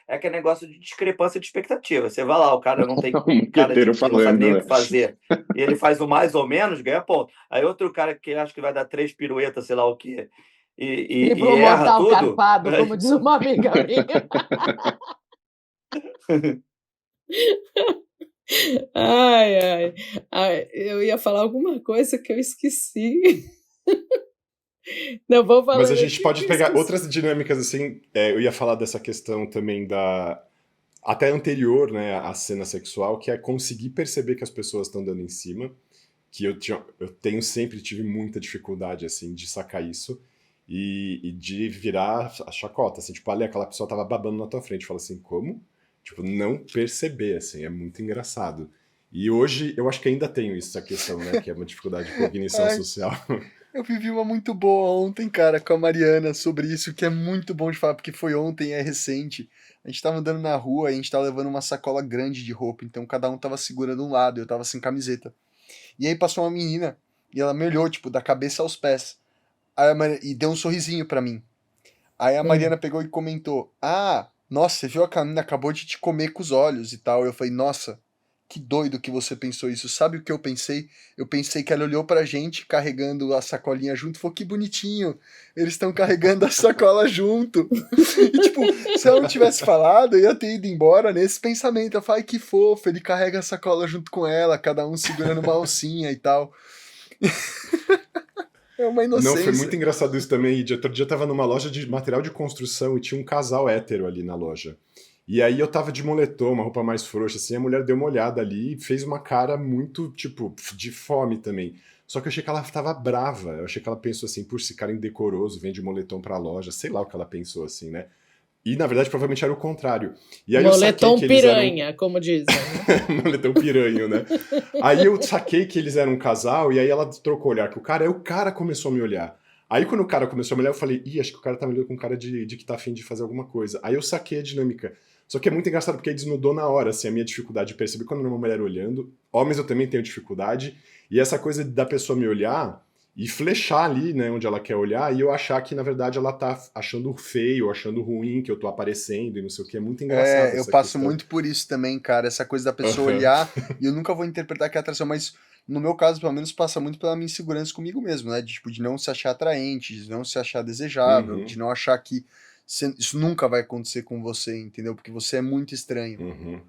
é aquele negócio de discrepância de expectativa. Você vai lá, o cara não tem Um cara marqueteiro que não sabe nem o falando, que fazer, e ele faz o mais ou menos, ganha ponto. Aí outro cara que acha que vai dar 3 piruetas, sei lá o quê, e erra mortal tudo. carpado, como diz uma amiga minha. Ai, eu ia falar alguma coisa que eu esqueci. Não, vou falar. Mas a gente pode pegar outras dinâmicas, assim. Eu ia falar dessa questão também até anterior, né, à cena sexual, que é conseguir perceber que as pessoas estão dando em cima. Que eu sempre tive muita dificuldade, assim, de sacar isso. E de virar a chacota, assim, tipo, ali aquela pessoa tava babando na tua frente. Fala assim, como? Tipo, não perceber, assim, é muito engraçado. E hoje eu acho que ainda tenho essa questão, né? Que é uma dificuldade de cognição Ai, social. eu vivi uma muito boa ontem, cara, com a Mariana sobre isso, que é muito bom de falar, porque foi ontem, é recente. A gente tava andando na rua e a gente tava levando uma sacola grande de roupa, então cada um tava segurando um lado, eu tava sem camiseta. E aí passou uma menina e ela me olhou, tipo, da cabeça aos pés. E deu um sorrisinho pra mim. Aí a Hum. Mariana pegou e comentou: Ah, nossa, você viu a Camila acabou de te comer com os olhos e tal. Eu falei: Nossa, que doido que você pensou isso. Sabe o que eu pensei? Eu pensei que ela olhou pra gente carregando a sacolinha junto e falou: Que bonitinho, eles estão carregando a sacola junto. E tipo, se ela não tivesse falado, eu ia ter ido embora nesse pensamento. Eu falei: Que fofo, ele carrega a sacola junto com ela, cada um segurando uma alcinha e tal. É uma Não, foi inocência. muito engraçado isso também. E outro dia eu tava numa loja de material de construção e tinha um casal hétero ali na loja. E aí eu tava de moletom, uma roupa mais frouxa, assim, a mulher deu uma olhada ali e fez uma cara muito, tipo, de fome também. Só que eu achei que ela tava brava. Eu achei que ela pensou assim, por esse cara indecoroso, vem de moletom pra loja, sei lá o que ela pensou, assim, né? E na verdade provavelmente era o contrário. E aí eu saquei Moletom que eles eram piranha, como dizem. moletom piranho, né? Aí eu saquei que eles eram um casal e aí ela trocou o olhar com o cara, aí o cara começou a me olhar. Aí quando o cara começou a me olhar, eu falei, ih, acho que o cara tá me olhando com cara de que tá afim de fazer alguma coisa. Aí eu saquei a dinâmica. Só que é muito engraçado porque aí desnudou na hora, assim, a minha dificuldade de perceber quando era uma mulher olhando. Homens eu também tenho dificuldade. E essa coisa da pessoa me olhar e flechar ali, né, onde ela quer olhar, e eu achar que, na verdade, ela tá achando feio, achando ruim, que eu tô aparecendo e não sei o que. É muito engraçado Eu essa passo questão. muito por isso também, cara. Essa coisa da pessoa Aham. olhar e eu nunca vou interpretar que é atração, mas no meu caso, pelo menos, passa muito pela minha insegurança comigo mesmo, né? De, tipo, de não se achar atraente, de não se achar desejável, Uhum. de não achar que isso nunca vai acontecer com você, entendeu? Porque você é muito estranho. Uhum.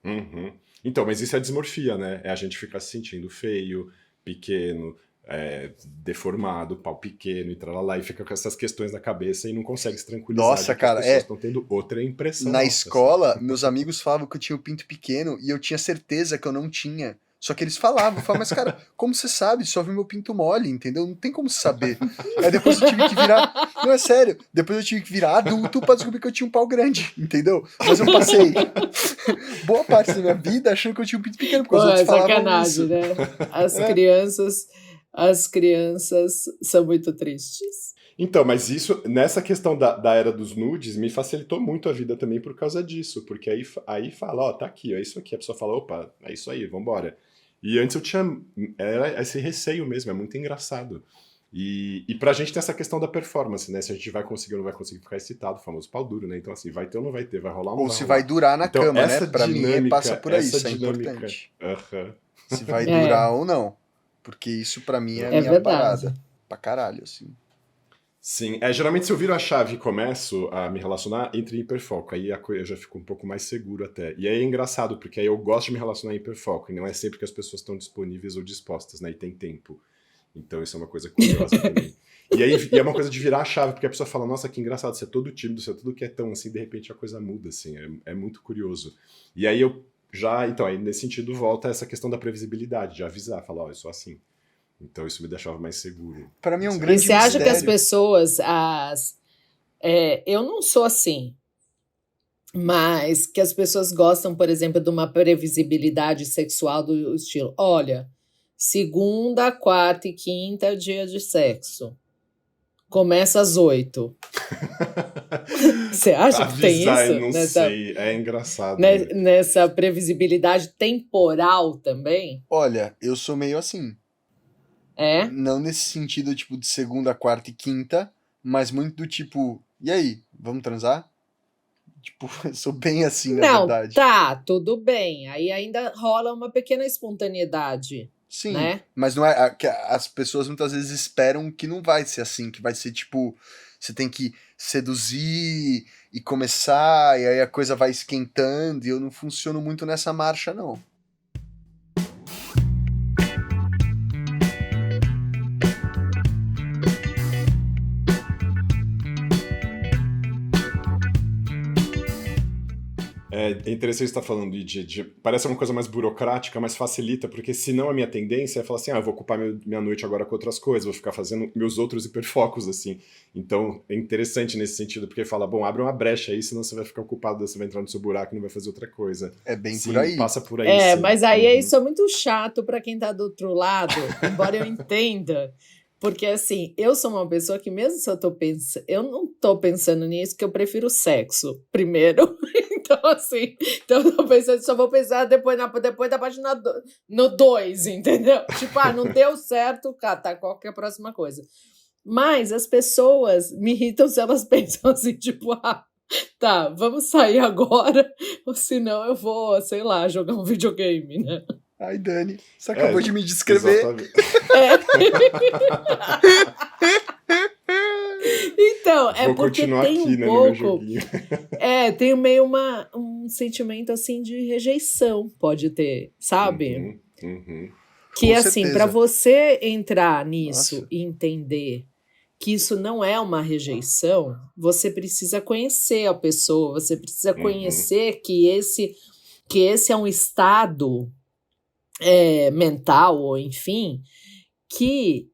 Uhum. Então, mas isso é dismorfia, né? É a gente ficar se sentindo feio, pequeno, deformado, pau pequeno e tralalá, e fica com essas questões na cabeça e não consegue se tranquilizar Nossa, de que as cara, pessoas estão tendo outra impressão na nossa, assim. escola, meus amigos falavam que eu tinha o pinto pequeno e eu tinha certeza que eu não tinha. Só que eles falavam, mas cara, como você sabe? Só viu meu pinto mole, entendeu? Não tem como saber. Aí depois eu tive que virar. Não, é sério. Depois eu tive que virar adulto pra descobrir que eu tinha um pau grande, entendeu? Mas eu passei boa parte da minha vida achando que eu tinha um pinto pequeno, porque os Pô, outros é falavam sacanagem, isso. né? É. As crianças são muito tristes. Então, mas isso, nessa questão da era dos nudes, me facilitou muito a vida também por causa disso, porque aí fala, ó, tá aqui, ó, é isso aqui. A pessoa fala, opa, é isso aí, vambora. E antes eu tinha, era esse receio mesmo, é muito engraçado. E pra gente tem essa questão da performance, né? Se a gente vai conseguir ou não vai conseguir ficar excitado, o famoso pau duro, né? Então, assim, vai ter ou não vai ter, vai rolar ou não Ou vai se vai rolar. durar na Então, cama, né? Pra mim, passa por aí, isso é importante. aham. Se vai É, durar ou não. Porque isso pra mim é a é minha verdade. parada. Pra caralho, assim. Sim, geralmente se eu viro a chave e começo a me relacionar, entre em hiperfoco, aí eu já fico um pouco mais seguro até. E aí é engraçado, porque aí eu gosto de me relacionar em hiperfoco, e não é sempre que as pessoas estão disponíveis ou dispostas, né, e tem tempo. Então isso é uma coisa curiosa também. E é uma coisa de virar a chave, porque a pessoa fala, nossa, que engraçado, você é todo tímido, você é tudo quietão, assim, de repente a coisa muda, assim, é muito curioso. E aí eu já, então, aí nesse sentido volta essa questão da previsibilidade, de avisar, falar, ó, eu sou assim. Então isso me deixava mais seguro. Pra mim é um Isso é E grande você acha que as mistério. pessoas, eu não sou assim, mas que as pessoas gostam, por exemplo, de uma previsibilidade sexual do estilo, olha, segunda, quarta e quinta é dia de sexo. Começa às 8. Você acha que tem Avisar, eu isso? não sei, é engraçado, né? Nessa previsibilidade temporal também? Olha, eu sou meio assim. É? Não nesse sentido, tipo, de segunda, quarta e quinta, mas muito do tipo, e aí, vamos transar? Tipo, eu sou bem assim, na Não, verdade. tá, tudo bem. Aí ainda rola uma pequena espontaneidade, Sim, né? mas não é. Que as pessoas muitas vezes esperam que não vai ser assim, que vai ser tipo, você tem que seduzir e começar, e aí a coisa vai esquentando, e eu não funciono muito nessa marcha, não. É interessante você estar falando parece uma coisa mais burocrática, mas facilita, porque senão a minha tendência é falar assim, eu vou ocupar minha noite agora com outras coisas, vou ficar fazendo meus outros hiperfocos, assim. Então, é interessante nesse sentido, porque fala, bom, abre uma brecha aí, senão você vai ficar ocupado, você vai entrar no seu buraco e não vai fazer outra coisa. É bem Sim, por aí. passa por aí, sim. Mas aí isso é muito chato para quem tá do outro lado, embora eu entenda. Porque, assim, eu sou uma pessoa que mesmo se eu não tô pensando nisso, que eu prefiro sexo primeiro. Então, assim, eu tô pensando, só vou pensar depois da página no 2, entendeu? Tipo, não deu certo, tá, qual que é a próxima coisa? Mas as pessoas me irritam se elas pensam assim, tipo, tá, vamos sair agora, ou senão eu vou, sei lá, jogar um videogame, né? Ai, Dani, você acabou de me descrever. Então, vou porque continuar tem aqui, um né, pouco... no meu joguinho. Tem meio um sentimento, assim, de rejeição, pode ter, sabe? Que, Com assim, certeza. para você entrar nisso Nossa. e entender que isso não é uma rejeição, você precisa conhecer a pessoa, você precisa conhecer que esse é um estado mental, ou enfim, que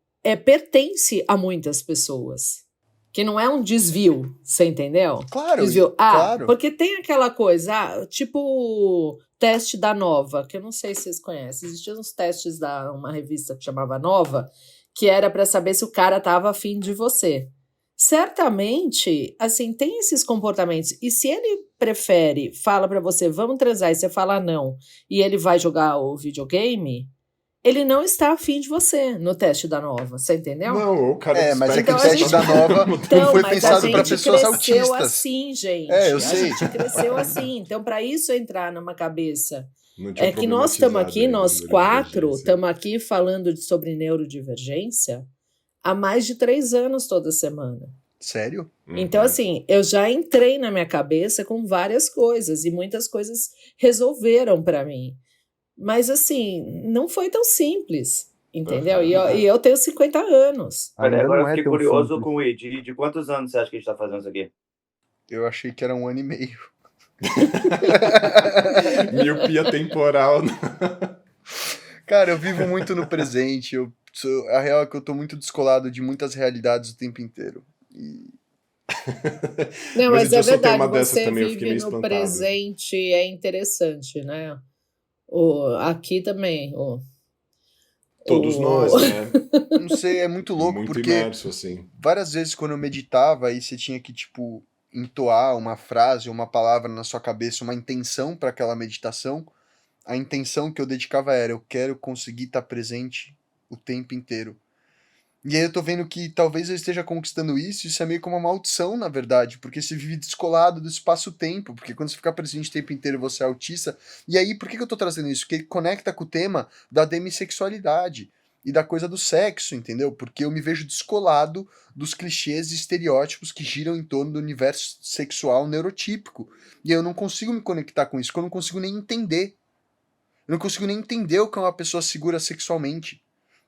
pertence a muitas pessoas. Que não é um desvio, você entendeu? Claro, desvio. claro. Porque tem aquela coisa, tipo teste da Nova, que eu não sei se vocês conhecem. Existiam uns testes uma revista que chamava Nova, que era para saber se o cara estava afim de você. Certamente, assim, tem esses comportamentos. E se ele prefere, fala para você, vamos transar, e você fala não, e ele vai jogar o videogame, ele não está afim de você no teste da Nova, você entendeu? Não, o cara mas é que Então, o teste da Nova não foi pensado para pessoas autistas. Assim, gente. Eu sei. A gente cresceu assim. Então, para isso entrar numa cabeça... É que nós estamos aqui, nós 4, estamos aqui falando sobre neurodivergência há mais de 3 anos toda semana. Sério? Então, assim, eu já entrei na minha cabeça com várias coisas e muitas coisas resolveram para mim. Mas, assim, não foi tão simples, entendeu? E eu tenho 50 anos. Olha, agora eu não é fiquei tão curioso simples. com o Ed. De quantos anos você acha que a gente tá fazendo isso aqui? Eu achei que era 1 ano e meio. Miopia temporal. Cara, eu vivo muito no presente. A real é que eu tô muito descolado de muitas realidades o tempo inteiro. Não, mas é eu só tenho verdade, uma dessas você também, eu fiquei vive meio no espantado. presente, é interessante, né? Aqui também. Todos nós, né? Não sei, é muito louco, Muito porque imerso, assim. várias vezes quando eu meditava, aí você tinha que, tipo, entoar uma frase, uma palavra na sua cabeça, uma intenção para aquela meditação. A intenção que eu dedicava era, eu quero conseguir estar presente o tempo inteiro. E aí eu tô vendo que talvez eu esteja conquistando isso é meio como uma maldição, na verdade, porque você vive descolado do espaço-tempo, porque quando você fica presente o tempo inteiro você é autista. E aí, por que eu tô trazendo isso? Porque ele conecta com o tema da demissexualidade e da coisa do sexo, entendeu? Porque eu me vejo descolado dos clichês e estereótipos que giram em torno do universo sexual neurotípico. E eu não consigo me conectar com isso, porque eu não consigo nem entender. Eu não consigo nem entender o que é uma pessoa segura sexualmente.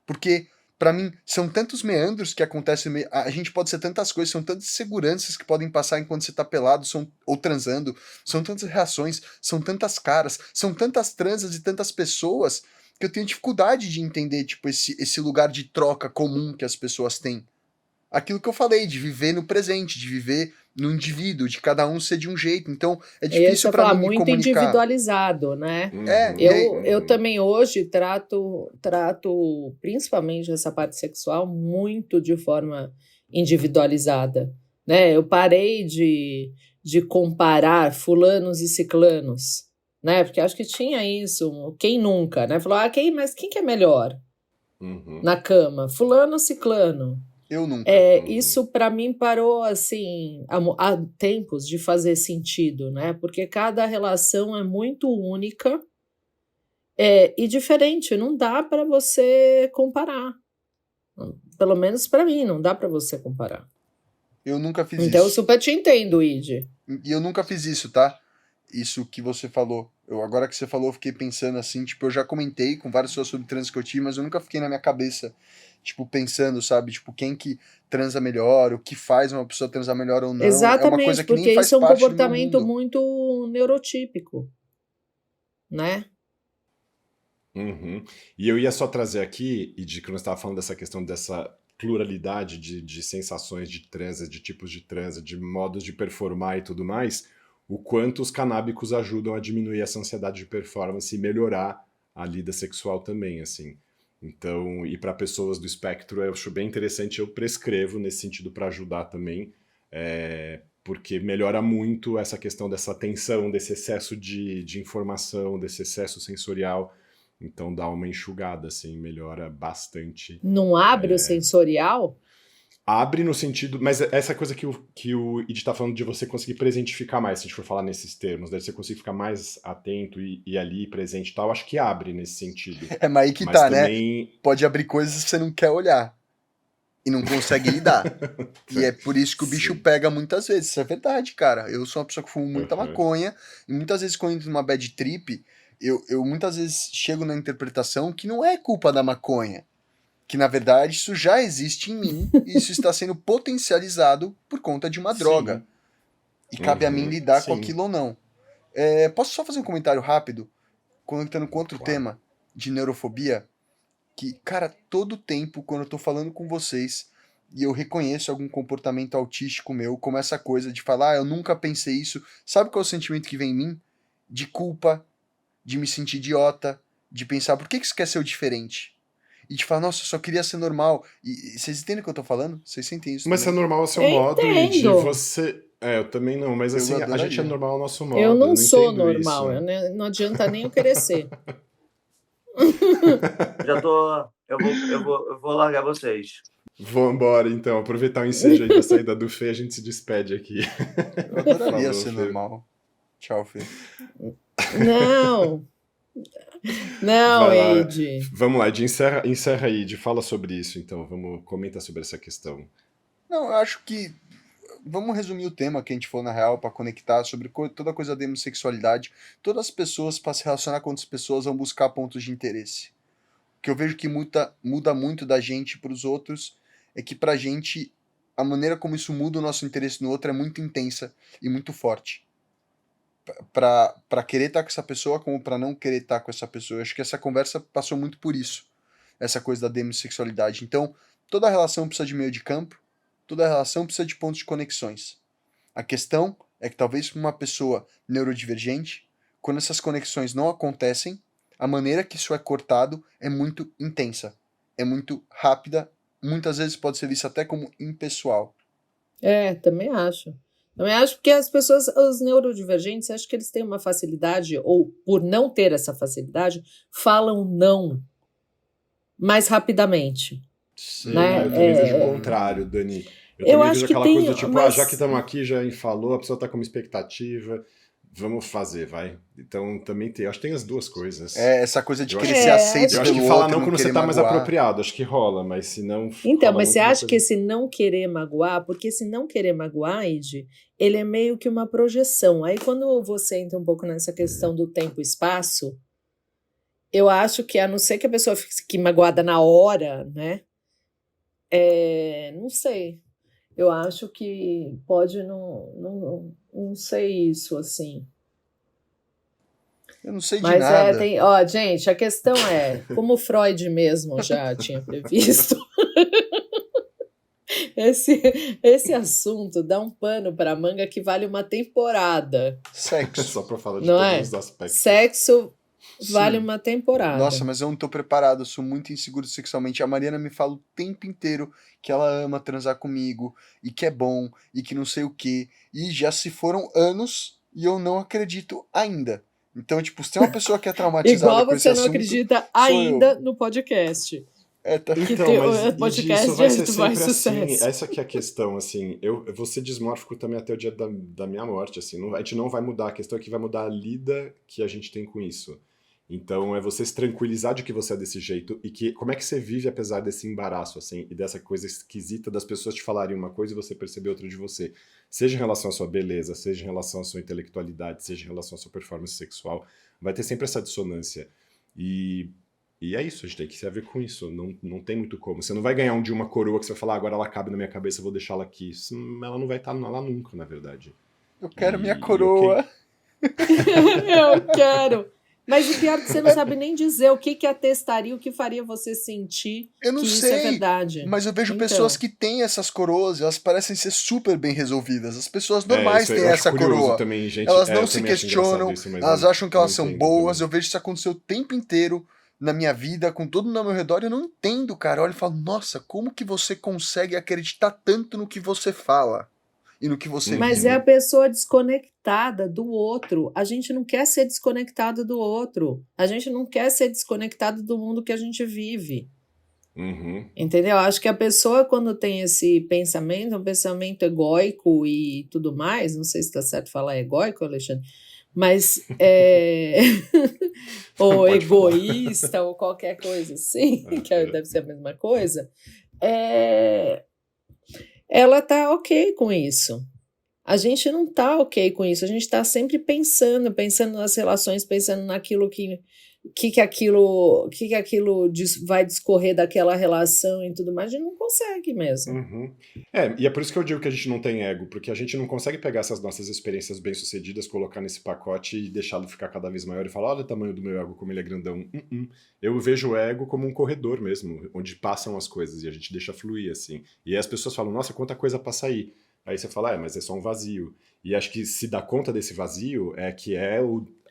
Porque, pra mim, são tantos meandros que acontecem. A gente pode ser tantas coisas, são tantas seguranças que podem passar enquanto você tá pelado ou transando. São tantas reações, são tantas caras, são tantas transas e tantas pessoas que eu tenho dificuldade de entender, tipo, esse lugar de troca comum que as pessoas têm. Aquilo que eu falei, de viver no presente, de viver no indivíduo, de cada um ser de um jeito. Então, é difícil pra mim me muito comunicar. individualizado, né? Eu também hoje trato principalmente essa parte sexual muito de forma individualizada, né? Eu parei de comparar fulanos e ciclanos, né? Porque acho que tinha isso, quem nunca, né? Falou, mas quem que é melhor na cama? Fulano ou ciclano? Eu nunca. Isso para mim parou assim há tempos de fazer sentido, né? Porque cada relação é muito única e diferente, não dá para você comparar. Pelo menos para mim, não dá para você comparar. Eu nunca fiz isso. Então eu super te entendo, Id. E eu nunca fiz isso, tá? isso que você falou. Agora que você falou, eu fiquei pensando assim, tipo, eu já comentei com várias pessoas sobre trans que eu tive, mas eu nunca fiquei na minha cabeça, tipo, pensando, sabe, tipo, quem que transa melhor, o que faz uma pessoa transar melhor ou não. É uma coisa Exatamente, que nem porque faz isso é um parte do meu comportamento mundo. muito neurotípico, né? Uhum. E eu ia só trazer aqui, e de que nós estávamos falando dessa questão dessa pluralidade de sensações de transa, de tipos de transa, de modos de performar e tudo mais, o quanto os canábicos ajudam a diminuir essa ansiedade de performance e melhorar a lida sexual também, assim. Então, e para pessoas do espectro, eu acho bem interessante, eu prescrevo nesse sentido para ajudar também, porque melhora muito essa questão dessa tensão, desse excesso de informação, desse excesso sensorial. Então dá uma enxugada, assim, melhora bastante. Não abre o sensorial? Abre no sentido. Mas essa coisa que o Id tá falando de você conseguir presentificar mais, se a gente for falar nesses termos, né? Você conseguir ficar mais atento e ali presente e tal, acho que abre nesse sentido. Mas aí que Mas tá, né? também. Pode abrir coisas que você não quer olhar e não consegue lidar. E é por isso que o bicho Sim. pega muitas vezes. Isso é verdade, cara. Eu sou uma pessoa que fumo muita Uhum. maconha, e muitas vezes quando eu entro numa bad trip, eu muitas vezes chego na interpretação que não é culpa da maconha. Que na verdade isso já existe em mim e isso está sendo potencializado por conta de uma droga. Sim. E cabe a mim Uhum. lidar com Sim. aquilo ou não. Posso só fazer um comentário rápido, conectando com outro Claro. tema de neurofobia? Que, cara, todo tempo, quando eu tô falando com vocês e eu reconheço algum comportamento autístico meu, como essa coisa de falar, eu nunca pensei isso, sabe qual é o sentimento que vem em mim? De culpa, de me sentir idiota, de pensar, por que isso quer ser o diferente? E de falar, nossa, eu só queria ser normal. E vocês entendem o que eu tô falando? Vocês sentem isso Mas é também? normal ao seu modo e de Entendo. você. Eu também não, mas Eu assim, a gente é adoraria. normal ao nosso Eu modo, eu não não sou entendo isso. normal, não adianta nem eu querer ser. Já tô. Eu vou largar vocês. Vou embora então, aproveitar o ensejo aí da saída do Fê, a gente se despede aqui. Eu adoraria Falou, ser Fê. normal. Tchau, Fê. Não, não, Vai lá. Eide. Vamos lá, Ed, encerra aí, Ed, fala sobre isso então. Vamos, comenta sobre essa questão. Não, eu acho que vamos resumir o tema que a gente for na real para conectar sobre toda a coisa da homossexualidade. Todas as pessoas, para se relacionar com outras pessoas, vão buscar pontos de interesse. O que eu vejo que muda muito da gente para os outros é que pra gente a maneira como isso muda o nosso interesse no outro é muito intensa e muito forte. Pra querer estar com essa pessoa como pra não querer estar com essa pessoa. Eu acho que essa conversa passou muito por isso. Essa coisa da demissexualidade. Então, toda relação precisa de meio de campo, toda relação precisa de pontos de conexões. A questão é que talvez para uma pessoa neurodivergente, quando essas conexões não acontecem, a maneira que isso é cortado é muito intensa, é muito rápida, muitas vezes pode ser vista até como impessoal. Também acho. Também acho porque as pessoas, os neurodivergentes, acho que eles têm uma facilidade, ou por não ter essa facilidade, falam não mais rapidamente. Sim, Né? eu também vejo o contrário, Dani. Eu Eu também acho vejo que aquela tem, coisa do tipo, mas já que estamos aqui, já falou, a pessoa tá com uma expectativa, vamos fazer, vai. Então também tem, acho que tem as duas coisas. Essa coisa de Eu querer acho, ser aceito eu acho que pelo falar outro e não não quando você querer tá mais magoar. apropriado, acho que rola, mas se não então, rola mas muito você uma acha coisa... que esse não querer magoar, porque esse não querer magoar, Ide, ele é meio que uma projeção. Aí quando você entra um pouco nessa questão do tempo e espaço, eu acho que a não ser que a pessoa fique magoada na hora, né? Não sei. Eu acho que pode não ser isso, assim. Eu não sei de Mas nada. gente, a questão é, como Freud mesmo já tinha previsto, esse assunto dá um pano para manga que vale uma temporada, Sexo. Só pra falar de não todos é? os aspectos. Sexo vale Sim. uma temporada. Nossa, mas eu não tô preparado, eu sou muito inseguro sexualmente. A Mariana me fala o tempo inteiro que ela ama transar comigo, e que é bom, e que não sei o quê. E já se foram anos e eu não acredito ainda. Então, tipo, se tem uma pessoa que é traumatizada Igual com esse você não assunto, acredita sou eu. ainda no podcast. Tá. Que Então, mas o e podcast disso vai ser de mais sempre assim. sucesso. Essa que é a questão, assim. Eu vou ser dismórfico também até o dia da minha morte, assim. A gente não vai mudar. A questão é que vai mudar a lida que a gente tem com isso. Então é você se tranquilizar de que você é desse jeito e que como é que você vive apesar desse embaraço, assim, e dessa coisa esquisita das pessoas te falarem uma coisa e você perceber outra de você. Seja em relação à sua beleza, seja em relação à sua intelectualidade, seja em relação à sua performance sexual, vai ter sempre essa dissonância. E, e é isso, a gente tem que se ver com isso. Não tem muito como. Você não vai ganhar um dia uma coroa que você vai falar, agora ela cabe na minha cabeça, eu vou deixá-la aqui. Ela não vai estar lá nunca, na verdade. Eu quero minha E ok. coroa. Eu quero. Mas o pior é que você não sabe nem dizer o que atestaria, o que faria você sentir Eu não que isso sei, é verdade. mas eu vejo Então, pessoas que têm essas coroas e elas parecem ser super bem resolvidas. As pessoas É, normais isso têm eu acho essa curioso coroa. também, gente. Elas É, não eu se também acho engraçado questionam, isso, mas elas eu acham que não elas são entendo boas. também. Eu vejo isso acontecer o tempo inteiro na minha vida, com todo mundo ao meu redor, e eu não entendo, cara. Eu olho e falo, nossa, como que você consegue acreditar tanto no que você fala e no que você mas é a vive? pessoa desconectada do outro. A gente não quer ser desconectado do outro. A gente não quer ser desconectado do mundo que a gente vive. Uhum. Entendeu? Acho que a pessoa, quando tem esse pensamento, um pensamento egóico e tudo mais, não sei se está certo falar egóico, Alexandre, mas ou Pode falar. egoísta, ou qualquer coisa assim, que deve ser a mesma coisa, é, ela tá ok com isso. A gente não tá ok com isso, a gente está sempre pensando nas relações, pensando naquilo que aquilo vai discorrer daquela relação e tudo mais, a gente não consegue mesmo. Uhum. E é por isso que eu digo que a gente não tem ego, porque a gente não consegue pegar essas nossas experiências bem-sucedidas, colocar nesse pacote e deixá-lo ficar cada vez maior e falar, olha o tamanho do meu ego, como ele é grandão. Eu vejo o ego como um corredor mesmo, onde passam as coisas e a gente deixa fluir, assim. E aí as pessoas falam, nossa, quanta coisa passa aí. Aí você fala, mas é só um vazio. E acho que se dar conta desse vazio é que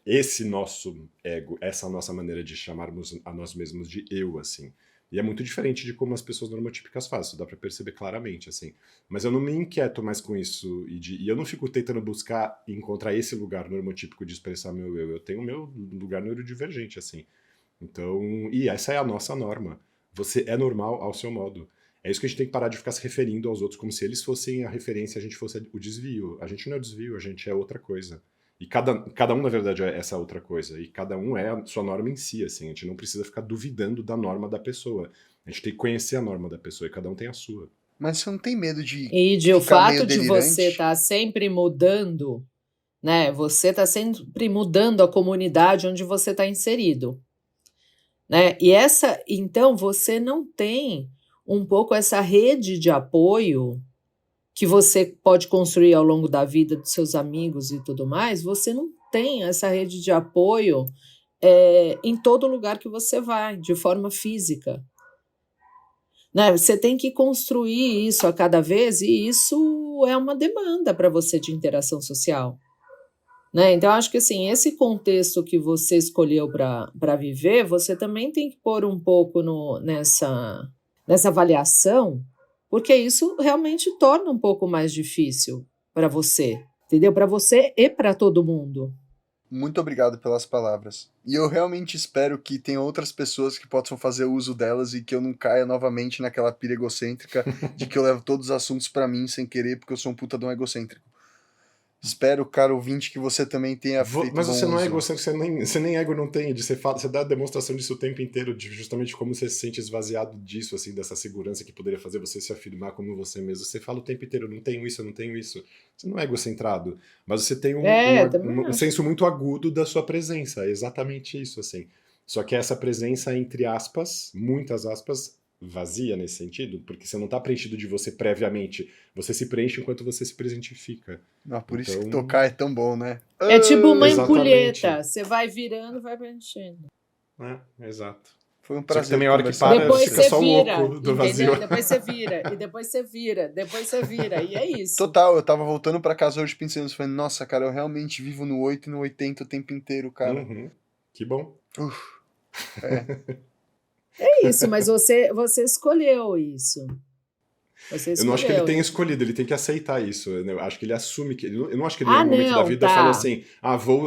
esse nosso ego, essa nossa maneira de chamarmos a nós mesmos de eu, assim. E é muito diferente de como as pessoas normotípicas fazem, isso dá pra perceber claramente, assim. Mas eu não me inquieto mais com isso, e eu não fico tentando buscar e encontrar esse lugar normotípico de expressar meu eu. Eu tenho o meu lugar neurodivergente, assim. Então, e essa é a nossa norma. Você é normal ao seu modo. É isso que a gente tem que parar de ficar se referindo aos outros como se eles fossem a referência, a gente fosse o desvio. A gente não é o desvio, a gente é outra coisa. E cada um, na verdade, é essa outra coisa. E cada um é a sua norma em si, assim. A gente não precisa ficar duvidando da norma da pessoa. A gente tem que conhecer a norma da pessoa e cada um tem a sua. Mas você não tem medo de E o ficar meio fato de você delirante? estar sempre mudando, né? Você está sempre mudando a comunidade onde você está inserido, né? Então você não tem um pouco essa rede de apoio que você pode construir ao longo da vida dos seus amigos e tudo mais. Você não tem essa rede de apoio em todo lugar que você vai, de forma física. Né? Você tem que construir isso a cada vez, e isso é uma demanda para você de interação social. Né? Então, acho que assim, esse contexto que você escolheu para viver, você também tem que pôr um pouco nessa avaliação, porque isso realmente torna um pouco mais difícil para você, entendeu? Para você e para todo mundo. Muito obrigado pelas palavras. E eu realmente espero que tenha outras pessoas que possam fazer uso delas e que eu não caia novamente naquela pira egocêntrica de que eu levo todos os assuntos pra mim sem querer porque eu sou um puta de um egocêntrico. Espero, caro ouvinte, que você também tenha feito Mas bom você não é uso. egocêntrico, você nem ego não tem. Você dá a demonstração disso o tempo inteiro, de justamente como você se sente esvaziado disso, assim, dessa segurança que poderia fazer você se afirmar como você mesmo. Você fala o tempo inteiro, eu não tenho isso, eu não tenho isso. Você não é egocentrado, mas você tem Também um acho. senso muito agudo da sua presença. É exatamente isso, assim. Só que essa presença, entre aspas, muitas aspas, vazia nesse sentido, porque você não está preenchido de você previamente. Você se preenche enquanto você se presentifica. Ah, por isso que Então, tocar é tão bom, né? É tipo uma exatamente. ampulheta, você vai virando, vai preenchendo. Exato. Foi um Só que prazer também a hora que conversar para, com Depois você. fica você só o vira, oco do vazio. entendeu? Depois você vira, e depois você vira, depois você vira, e é isso. Total, eu tava voltando pra casa hoje pensando, falando, nossa, cara, eu realmente vivo no 8 e no 80 o tempo inteiro, cara. Uhum. Que bom. É. É isso, mas você escolheu isso. Você Eu não acho que ele escolheu. tenha escolhido, ele tem que aceitar isso. Eu acho que ele assume que. Eu não acho que ele, em Ah, algum momento da não, vida, tá. falou assim: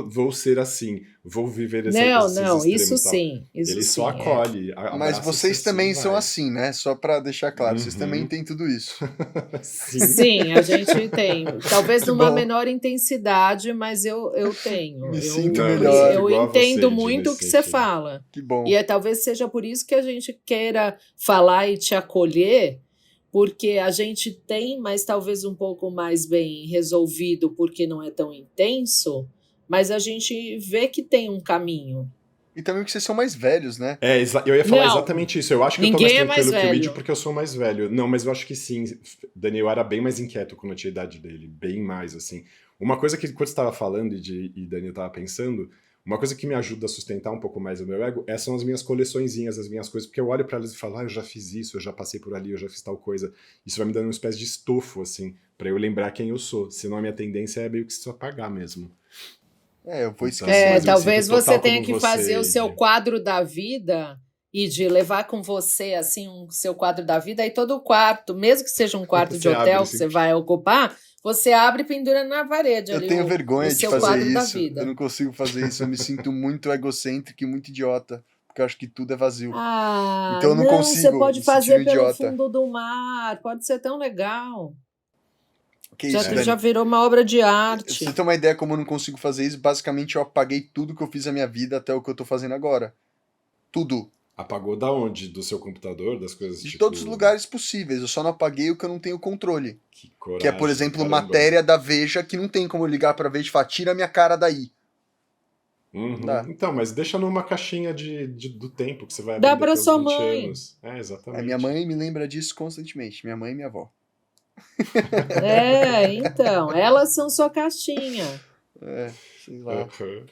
vou ser assim, vou viver esses Não, extremos isso e tal. sim, isso Ele sim. só acolhe. Mas abraça vocês esse assim também e são vai. assim, né? Só pra deixar claro, vocês também Uhum. têm tudo isso. Sim. Sim, a gente tem. Talvez Que numa bom. menor intensidade, mas eu tenho. Me Eu, sinto Não, eu me melhor. sinto eu igual a você, entendo Ed, muito o nesse que você sentido. fala. Que bom. E talvez seja por isso que a gente queira falar e te acolher, porque a gente tem, mas talvez um pouco mais bem resolvido, porque não é tão intenso, mas a gente vê que tem um caminho. E também porque vocês são mais velhos, né? Eu ia falar Não, exatamente isso. Eu acho que eu tô mais ninguém é mais tranquilo que o Id velho. porque eu sou mais velho. Não, mas eu acho que sim. Daniel era bem mais inquieto quando eu tinha a idade dele. Bem mais, assim. Uma coisa que, quando você estava falando e Daniel estava pensando, uma coisa que me ajuda a sustentar um pouco mais o meu ego são as minhas coleçõezinhas, as minhas coisas. Porque eu olho para elas e falo, eu já fiz isso, eu já passei por ali, eu já fiz tal coisa. Isso vai me dando uma espécie de estofo, assim, para eu lembrar quem eu sou. Senão a minha tendência é meio que se apagar mesmo. Eu vou Então, esquecer. mas eu Talvez sinto você total tenha como que você, fazer o seu Ed. quadro da vida e de levar com você assim o seu quadro da vida, aí todo o quarto, mesmo que seja um quarto de Você abre, hotel que assim. você vai ocupar, você abre e pendura na parede Eu ali tenho o vergonha de seu fazer quadro da isso. vida. Eu não consigo fazer isso. Eu me sinto muito egocêntrico e muito idiota. Porque eu acho que tudo é vazio. Ah, Então eu não não, consigo você pode me fazer sentir pelo idiota. fundo do mar, pode ser tão legal. Que isso, Já Dani? virou uma obra de Pra arte. você ter uma ideia como eu não consigo fazer isso, basicamente eu apaguei tudo que eu fiz na minha vida até o que eu tô fazendo agora. Tudo. Apagou da onde? Do seu computador? Das coisas De tipo... todos os lugares possíveis. Eu só não apaguei o que eu não tenho controle. Que coragem, Que é, por exemplo, caramba. matéria da Veja que não tem como eu ligar pra Veja e falar, tira minha cara daí. Uhum. Dá. Então, mas deixa numa caixinha do tempo que você vai Dá abrir pra daqui sua aos 20 mãe. anos. É, A exatamente. minha mãe me lembra disso constantemente. Minha mãe e minha avó. Então, elas são sua caixinha. Sei lá. Uhum.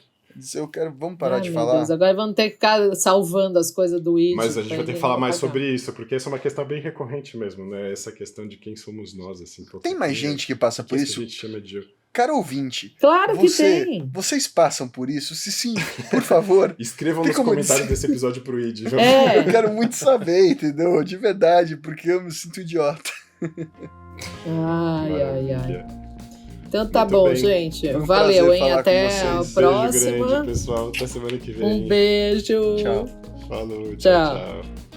Eu quero. Vamos parar Ai, de meu falar? Deus, agora vamos ter que ficar salvando as coisas do ID. Mas a gente vai ter que falar mais sobre isso. isso, porque essa é uma questão bem recorrente mesmo, né? Essa questão de quem somos nós, assim. Tem mais gente que passa por que isso? a gente chama de... Cara ouvinte, Claro que tem. vocês passam por isso? Se sim, por favor. Escrevam Tem nos como comentários dizer? desse episódio pro Id. Eu quero muito saber, entendeu? De verdade, porque eu me sinto idiota. Ai. Maravilha. Então tá Muito bom, bem. gente. Foi um Valeu, prazer hein? falar com Até vocês. a Beijo próxima. grande, pessoal. Até semana que vem. Um beijo. Tchau. Falou, Tchau. tchau.